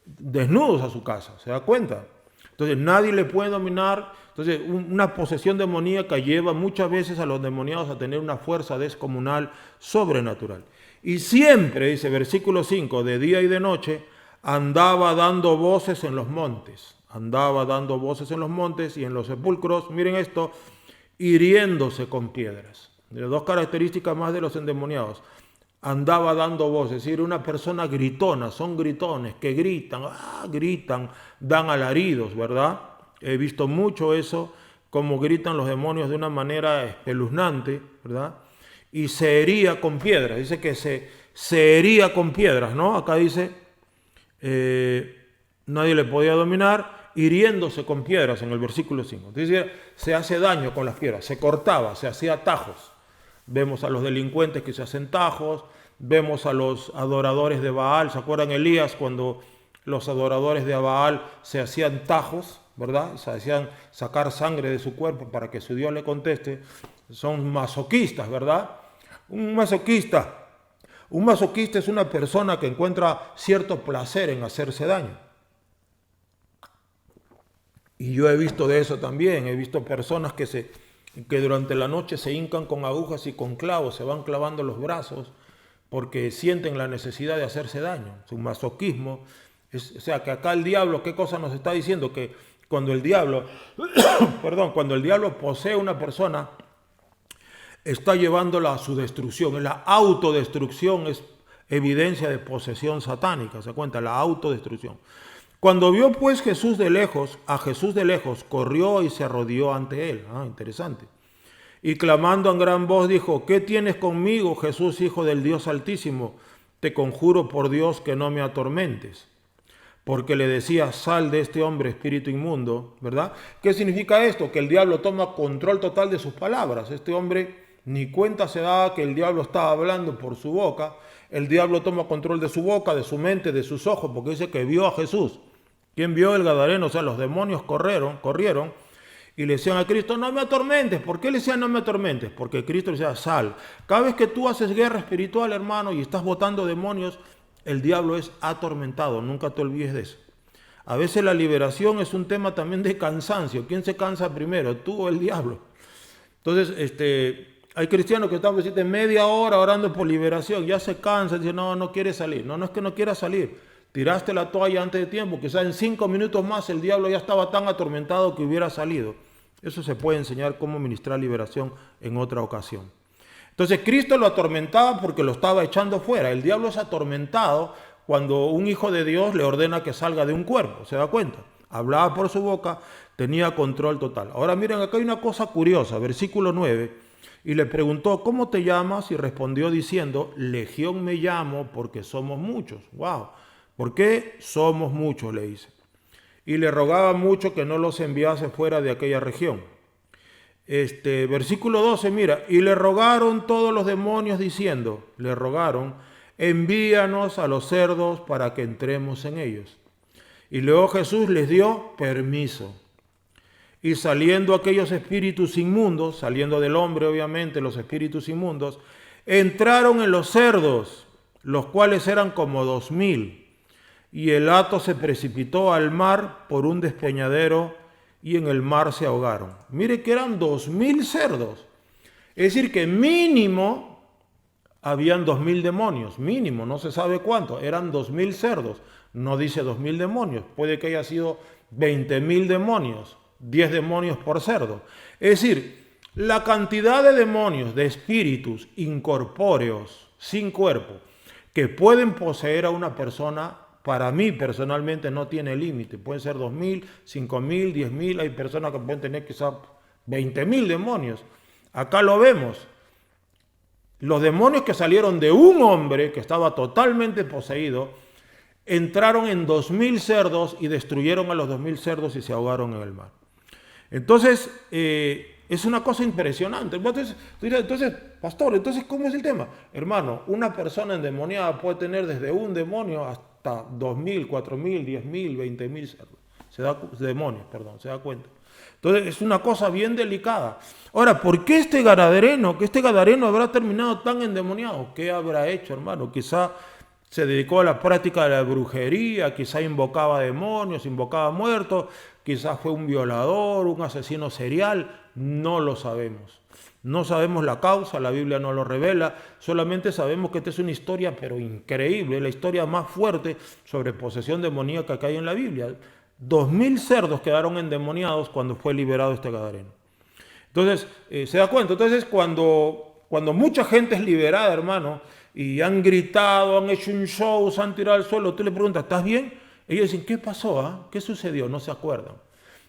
desnudos a su casa, ¿se da cuenta? Entonces nadie le puede dominar. Entonces una posesión demoníaca lleva muchas veces a los demoniados a tener una fuerza descomunal, sobrenatural. Y siempre, dice versículo 5, de día y de noche, andaba dando voces en los montes. Andaba dando voces en los montes y en los sepulcros, miren esto, hiriéndose con piedras. De las dos características más de los endemoniados. Andaba dando voz, es decir, una persona gritona, son gritones, que gritan, gritan, dan alaridos, ¿verdad? He visto mucho eso, como gritan los demonios de una manera espeluznante, ¿verdad? Y se hería con piedras, dice que se hería con piedras, ¿no? Acá dice, nadie le podía dominar, hiriéndose con piedras en el versículo 5. Dice, se hace daño con las piedras, se cortaba, se hacía tajos. Vemos a los delincuentes que se hacen tajos, vemos a los adoradores de Baal. ¿Se acuerdan Elías cuando los adoradores de Baal se hacían tajos, verdad? Se hacían sacar sangre de su cuerpo para que su Dios le conteste. Son masoquistas, ¿verdad? Un masoquista es una persona que encuentra cierto placer en hacerse daño. Y yo he visto de eso también, he visto personas que durante la noche se hincan con agujas y con clavos, se van clavando los brazos porque sienten la necesidad de hacerse daño. Su masoquismo, o sea que acá el diablo, ¿qué cosa nos está diciendo? Que cuando el diablo, cuando el diablo posee a una persona, está llevándola a su destrucción. La autodestrucción es evidencia de posesión satánica, ¿se cuenta? La autodestrucción. Cuando vio pues a Jesús de lejos, corrió y se arrodilló ante él. Interesante. Y clamando en gran voz dijo, ¿qué tienes conmigo, Jesús, Hijo del Dios Altísimo? Te conjuro por Dios que no me atormentes. Porque le decía, sal de este hombre, espíritu inmundo, ¿verdad? ¿Qué significa esto? Que el diablo toma control total de sus palabras. Este hombre ni cuenta se daba que el diablo estaba hablando por su boca. El diablo toma control de su boca, de su mente, de sus ojos, porque dice que vio a Jesús. ¿Quién vio el gadareno? O sea, los demonios corrieron y le decían a Cristo, no me atormentes. ¿Por qué le decían no me atormentes? Porque Cristo le decía, sal. Cada vez que tú haces guerra espiritual, hermano, y estás botando demonios, el diablo es atormentado. Nunca te olvides de eso. A veces la liberación es un tema también de cansancio. ¿Quién se cansa primero, tú o el diablo? Entonces, hay cristianos que están media hora orando por liberación, ya se cansan, dicen, no quiere salir. No es que no quiera salir. Tiraste la toalla antes de tiempo, quizás en 5 minutos más el diablo ya estaba tan atormentado que hubiera salido. Eso se puede enseñar cómo ministrar liberación en otra ocasión. Entonces Cristo lo atormentaba porque lo estaba echando fuera. El diablo es atormentado cuando un hijo de Dios le ordena que salga de un cuerpo, ¿se da cuenta? Hablaba por su boca, tenía control total. Ahora miren, acá hay una cosa curiosa, versículo 9, y le preguntó, ¿cómo te llamas? Y respondió diciendo, Legión me llamo porque somos muchos. ¡Wow! ¿Por qué somos muchos? Le dice. Y le rogaba mucho que no los enviase fuera de aquella región. Versículo 12, mira, y le rogaron todos los demonios diciendo, le rogaron, envíanos a los cerdos para que entremos en ellos. Y luego Jesús les dio permiso. Y saliendo aquellos espíritus inmundos, saliendo del hombre obviamente los espíritus inmundos, entraron en los cerdos, los cuales eran como 2000. Y el hato se precipitó al mar por un despeñadero y en el mar se ahogaron. Mire que eran 2000 cerdos. Es decir que mínimo habían 2000 demonios. Mínimo, no se sabe cuánto. Eran 2000 cerdos. No dice 2000 demonios. Puede que haya sido 20.000 demonios. 10 demonios por cerdo. Es decir, la cantidad de demonios, de espíritus incorpóreos, sin cuerpo, que pueden poseer a una persona, para mí personalmente no tiene límite. Pueden ser 2.000, 5.000, 10.000. Hay personas que pueden tener quizás 20.000 demonios. Acá lo vemos. Los demonios que salieron de un hombre que estaba totalmente poseído, entraron en 2.000 cerdos y destruyeron a los 2.000 cerdos y se ahogaron en el mar. Entonces, es una cosa impresionante. Entonces, pastor, entonces, ¿cómo es el tema? Hermano, una persona endemoniada puede tener desde un demonio hasta 2.000, 4.000, 10.000, 20.000 cerdos. Demonios, se da cuenta. Entonces, es una cosa bien delicada. Ahora, ¿por qué este gadareno habrá terminado tan endemoniado? ¿Qué habrá hecho, hermano? Quizá se dedicó a la práctica de la brujería, quizá invocaba demonios, invocaba muertos, quizás fue un violador, un asesino serial, no lo sabemos. No sabemos la causa, la Biblia no lo revela, solamente sabemos que esta es una historia, pero increíble, la historia más fuerte sobre posesión demoníaca que hay en la Biblia. 2.000 cerdos quedaron endemoniados cuando fue liberado este gadareno. Entonces, se da cuenta, entonces cuando Cuando mucha gente es liberada, hermano, y han gritado, han hecho un show, se han tirado al suelo, tú le preguntas, ¿estás bien? Ellos dicen, ¿qué pasó? ¿Qué sucedió? No se acuerdan.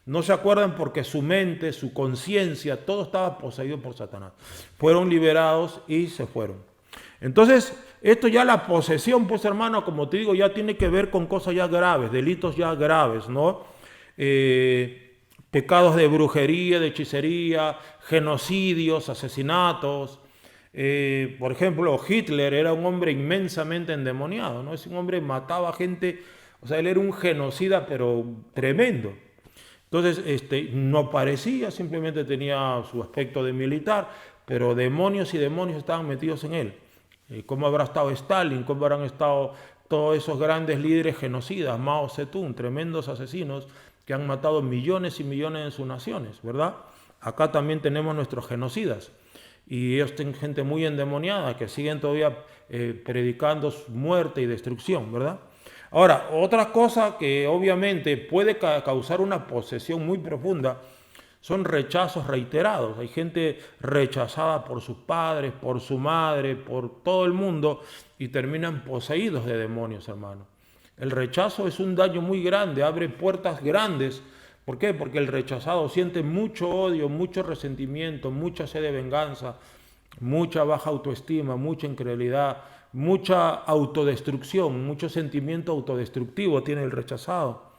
No se acuerdan porque su mente, su conciencia, todo estaba poseído por Satanás. Fueron liberados y se fueron. Entonces, esto ya la posesión, pues hermano, como te digo, ya tiene que ver con cosas ya graves, delitos ya graves, ¿no? Pecados de brujería, de hechicería, genocidios, asesinatos. Por ejemplo, Hitler era un hombre inmensamente endemoniado, ¿no? Es un hombre que mataba gente, o sea, él era un genocida, pero tremendo. Entonces, no parecía, simplemente tenía su aspecto de militar, pero demonios y demonios estaban metidos en él. ¿Cómo habrá estado Stalin? ¿Cómo habrán estado todos esos grandes líderes genocidas? Mao Zedong, tremendos asesinos que han matado millones y millones en sus naciones, ¿verdad? Acá también tenemos nuestros genocidas. Y ellos tienen gente muy endemoniada que siguen todavía predicando muerte y destrucción, ¿verdad? Ahora, otra cosa que obviamente puede causar una posesión muy profunda son rechazos reiterados. Hay gente rechazada por sus padres, por su madre, por todo el mundo y terminan poseídos de demonios, hermano. El rechazo es un daño muy grande, abre puertas grandes. ¿Por qué? Porque el rechazado siente mucho odio, mucho resentimiento, mucha sed de venganza, mucha baja autoestima, mucha incredulidad, mucha autodestrucción, mucho sentimiento autodestructivo tiene el rechazado.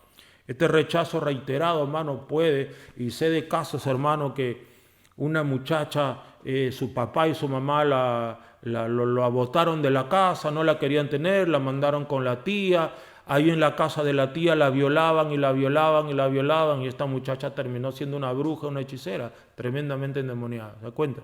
Este rechazo reiterado, hermano, puede, y sé de casos, hermano, que una muchacha, su papá y su mamá lo botaron de la casa, no la querían tener, la mandaron con la tía. Ahí en la casa de la tía la violaban y la violaban y la violaban y esta muchacha terminó siendo una bruja, una hechicera, tremendamente endemoniada. ¿Se da cuenta?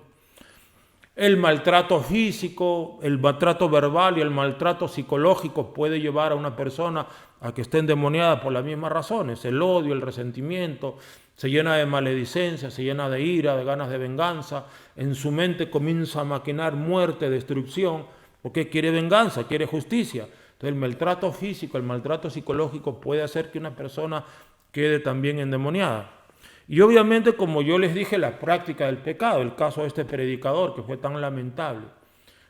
El maltrato físico, el maltrato verbal y el maltrato psicológico puede llevar a una persona a que esté endemoniada por las mismas razones. El odio, el resentimiento, se llena de maledicencia, se llena de ira, de ganas de venganza. En su mente comienza a maquinar muerte, destrucción, porque quiere venganza, quiere justicia. Entonces el maltrato físico, el maltrato psicológico puede hacer que una persona quede también endemoniada. Y obviamente, como yo les dije, la práctica del pecado, el caso de este predicador que fue tan lamentable.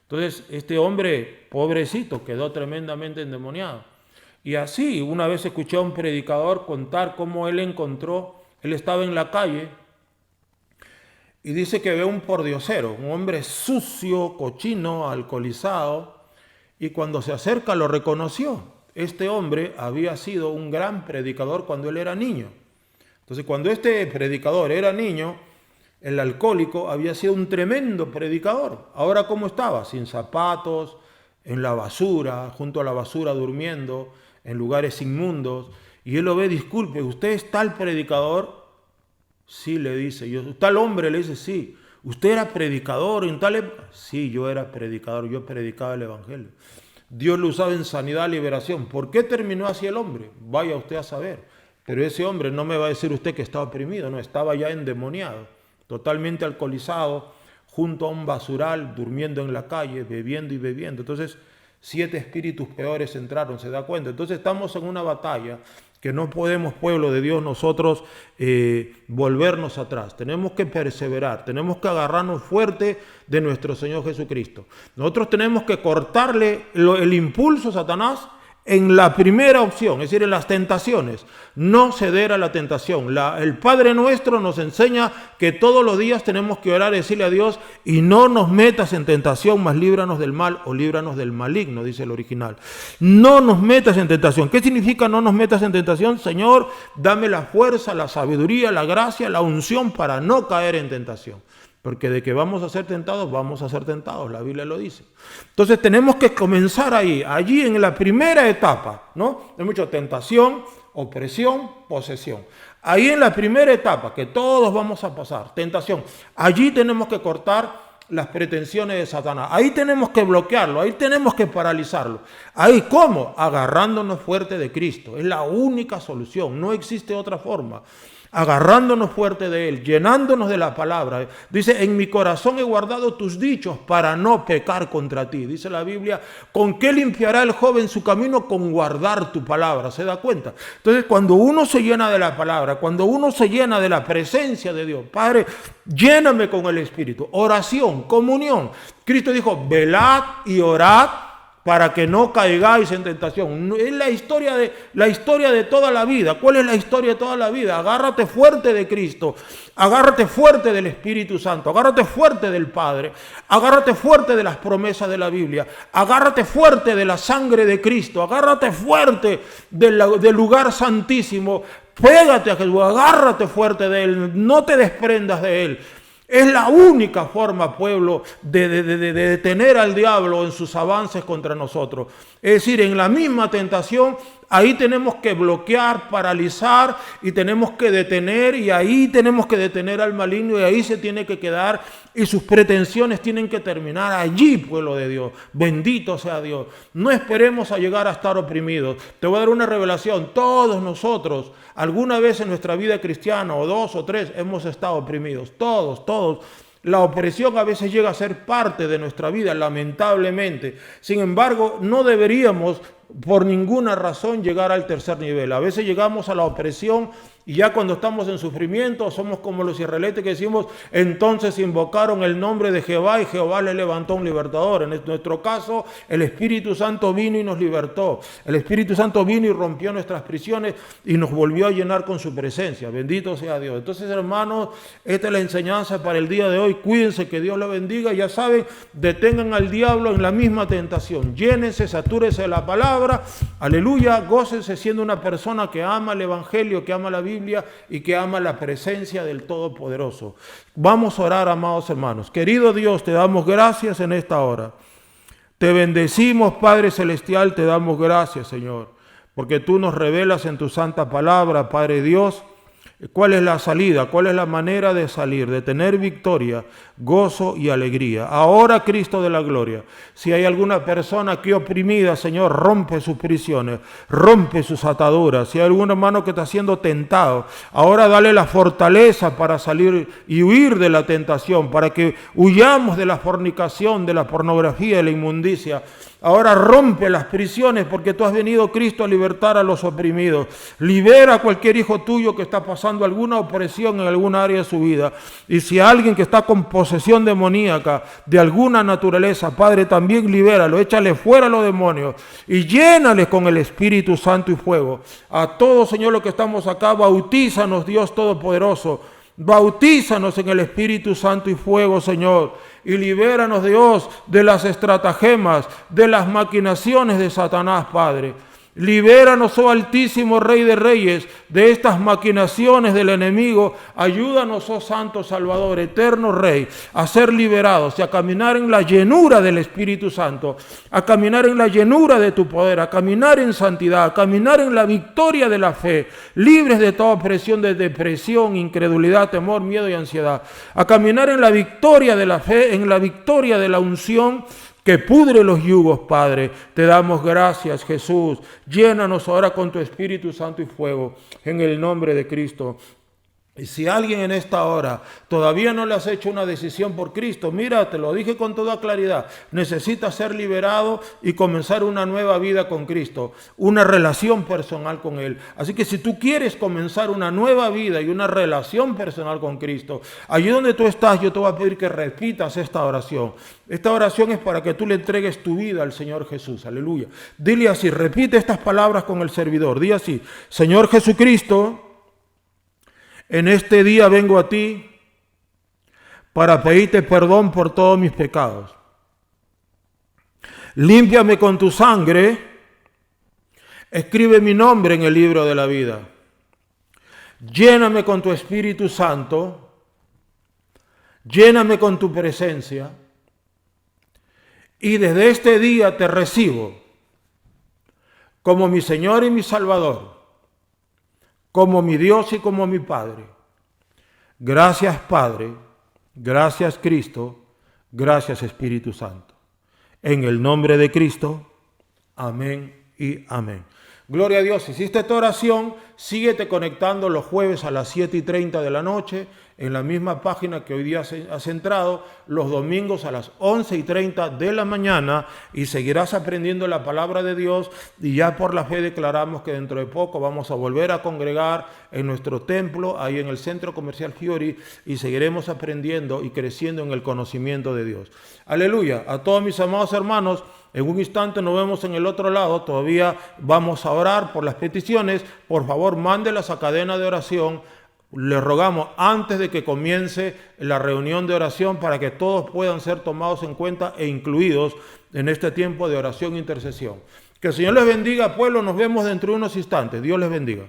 Entonces este hombre, pobrecito, quedó tremendamente endemoniado. Y así, una vez escuché a un predicador contar cómo él estaba en la calle y dice que ve un pordiosero, un hombre sucio, cochino, alcoholizado. Y cuando se acerca lo reconoció. Este hombre había sido un gran predicador cuando él era niño. Entonces, cuando este predicador era niño, el alcohólico había sido un tremendo predicador. Ahora, ¿cómo estaba? Sin zapatos, en la basura, junto a la basura durmiendo, en lugares inmundos. Y él lo ve, disculpe, ¿usted es tal predicador? Sí, le dice. Tal hombre le dice, sí. ¿Usted era predicador en tal época? Sí, yo era predicador, yo predicaba el evangelio. Dios lo usaba en sanidad, liberación. ¿Por qué terminó así el hombre? Vaya usted a saber. Pero ese hombre no me va a decir usted que estaba oprimido, no, estaba ya endemoniado, totalmente alcoholizado, junto a un basural, durmiendo en la calle, bebiendo y bebiendo. Entonces, 7 espíritus peores entraron, ¿se da cuenta? Entonces estamos en una batalla que no podemos, pueblo de Dios, nosotros volvernos atrás. Tenemos que perseverar, tenemos que agarrarnos fuerte de nuestro Señor Jesucristo. Nosotros tenemos que cortarle el impulso a Satanás en la primera opción, es decir, en las tentaciones. No ceder a la tentación. El Padre Nuestro nos enseña que todos los días tenemos que orar y decirle a Dios, y no nos metas en tentación, mas líbranos del mal o líbranos del maligno, dice el original. No nos metas en tentación. ¿Qué significa no nos metas en tentación? Señor, dame la fuerza, la sabiduría, la gracia, la unción para no caer en tentación. Porque de que vamos a ser tentados, la Biblia lo dice. Entonces tenemos que comenzar allí en la primera etapa, ¿no? Hay mucha tentación, opresión, posesión. Ahí en la primera etapa, que todos vamos a pasar, tentación. Allí tenemos que cortar las pretensiones de Satanás. Ahí tenemos que bloquearlo, ahí tenemos que paralizarlo. Ahí, ¿cómo? Agarrándonos fuerte de Cristo. Es la única solución, no existe otra forma. agarrándonos fuerte de Él, llenándonos de la palabra. Dice, en mi corazón he guardado tus dichos para no pecar contra ti. Dice la Biblia, ¿con qué limpiará el joven su camino? Con guardar tu palabra. ¿Se da cuenta? Entonces, cuando uno se llena de la palabra, cuando uno se llena de la presencia de Dios, Padre, lléname con el Espíritu. Oración, comunión. Cristo dijo, velad y orad para que no caigáis en tentación. Es la historia de toda la vida. ¿Cuál es la historia de toda la vida? Agárrate fuerte de Cristo, agárrate fuerte del Espíritu Santo, agárrate fuerte del Padre, agárrate fuerte de las promesas de la Biblia, agárrate fuerte de la sangre de Cristo, agárrate fuerte del lugar santísimo, pégate a Jesús, agárrate fuerte de Él, no te desprendas de Él. Es la única forma, pueblo, de detener al diablo en sus avances contra nosotros. Es decir, en la misma tentación, ahí tenemos que bloquear, paralizar y tenemos que detener, y ahí tenemos que detener al maligno, y ahí se tiene que quedar, y sus pretensiones tienen que terminar allí, pueblo de Dios. Bendito sea Dios. No esperemos a llegar a estar oprimidos. Te voy a dar una revelación. Todos nosotros, alguna vez en nuestra vida cristiana, o 2 o 3, hemos estado oprimidos. Todos. La opresión a veces llega a ser parte de nuestra vida, lamentablemente. Sin embargo, no deberíamos por ninguna razón llegar al tercer nivel. A veces llegamos a la opresión y ya cuando estamos en sufrimiento somos como los israelitas que decimos, entonces invocaron el nombre de Jehová y Jehová le levantó un libertador. En nuestro caso, el Espíritu Santo vino y nos libertó. El Espíritu Santo vino y rompió nuestras prisiones y nos volvió a llenar con su presencia. Bendito sea Dios. Entonces, hermanos, esta es la enseñanza para el día de hoy. Cuídense, que Dios los bendiga. Ya saben, detengan al diablo en la misma tentación. Llénense, satúrense de la palabra. Aleluya, gócense siendo una persona que ama el Evangelio, que ama la Biblia y que ama la presencia del Todopoderoso. Vamos a orar, amados hermanos. Querido Dios, te damos gracias en esta hora. Te bendecimos, Padre Celestial, te damos gracias, Señor, porque tú nos revelas en tu santa palabra, Padre Dios, cuál es la salida, cuál es la manera de salir, de tener victoria, gozo y alegría. Ahora, Cristo de la gloria, si hay alguna persona aquí oprimida, Señor, rompe sus prisiones, rompe sus ataduras. Si hay algún hermano que está siendo tentado, ahora dale la fortaleza para salir y huir de la tentación, para que huyamos de la fornicación, de la pornografía, de la inmundicia. Ahora rompe las prisiones, porque tú has venido, Cristo, a libertar a los oprimidos. Libera a cualquier hijo tuyo que está pasando alguna opresión en alguna área de su vida. Y si alguien que está con posesión demoníaca de alguna naturaleza, Padre, también libéralo, échale fuera a los demonios y llénales con el Espíritu Santo y fuego. A todos, Señor, los que estamos acá, bautízanos, Dios Todopoderoso. Bautízanos en el Espíritu Santo y fuego, Señor, y libéranos, Dios, de las estratagemas, de las maquinaciones de Satanás, Padre. Libéranos, oh Altísimo Rey de Reyes, de estas maquinaciones del enemigo. Ayúdanos, oh Santo Salvador, eterno Rey, a ser liberados y a caminar en la llenura del Espíritu Santo, a caminar en la llenura de tu poder, a caminar en santidad, a caminar en la victoria de la fe, libres de toda opresión de depresión, incredulidad, temor, miedo y ansiedad, a caminar en la victoria de la fe, en la victoria de la unción que pudre los yugos, Padre. Te damos gracias, Jesús. Llénanos ahora con tu Espíritu Santo y fuego, en el nombre de Cristo. Y si alguien en esta hora todavía no le has hecho una decisión por Cristo, mira, te lo dije con toda claridad, necesitas ser liberado y comenzar una nueva vida con Cristo, una relación personal con Él. Así que si tú quieres comenzar una nueva vida y una relación personal con Cristo, allí donde tú estás, yo te voy a pedir que repitas esta oración. Esta oración es para que tú le entregues tu vida al Señor Jesús. Aleluya. Dile así, repite estas palabras con el servidor. Dile así: Señor Jesucristo, en este día vengo a ti para pedirte perdón por todos mis pecados. Límpiame con tu sangre, escribe mi nombre en el libro de la vida. Lléname con tu Espíritu Santo, lléname con tu presencia, y desde este día te recibo como mi Señor y mi Salvador, como mi Dios y como mi Padre. Gracias, Padre. Gracias, Cristo. Gracias, Espíritu Santo. En el nombre de Cristo. Amén y amén. Gloria a Dios, si hiciste esta oración, síguete conectando los jueves a las 7:30 de la noche, en la misma página que hoy día has entrado, los domingos a las 11:30 de la mañana, y seguirás aprendiendo la palabra de Dios, y ya por la fe declaramos que dentro de poco vamos a volver a congregar en nuestro templo, ahí en el Centro Comercial Fiori, y seguiremos aprendiendo y creciendo en el conocimiento de Dios. Aleluya. A todos mis amados hermanos, en un instante nos vemos en el otro lado. Todavía vamos a orar por las peticiones. Por favor, mándelas a cadena de oración. Les rogamos antes de que comience la reunión de oración para que todos puedan ser tomados en cuenta e incluidos en este tiempo de oración e intercesión. Que el Señor les bendiga, pueblo. Nos vemos dentro de unos instantes. Dios les bendiga.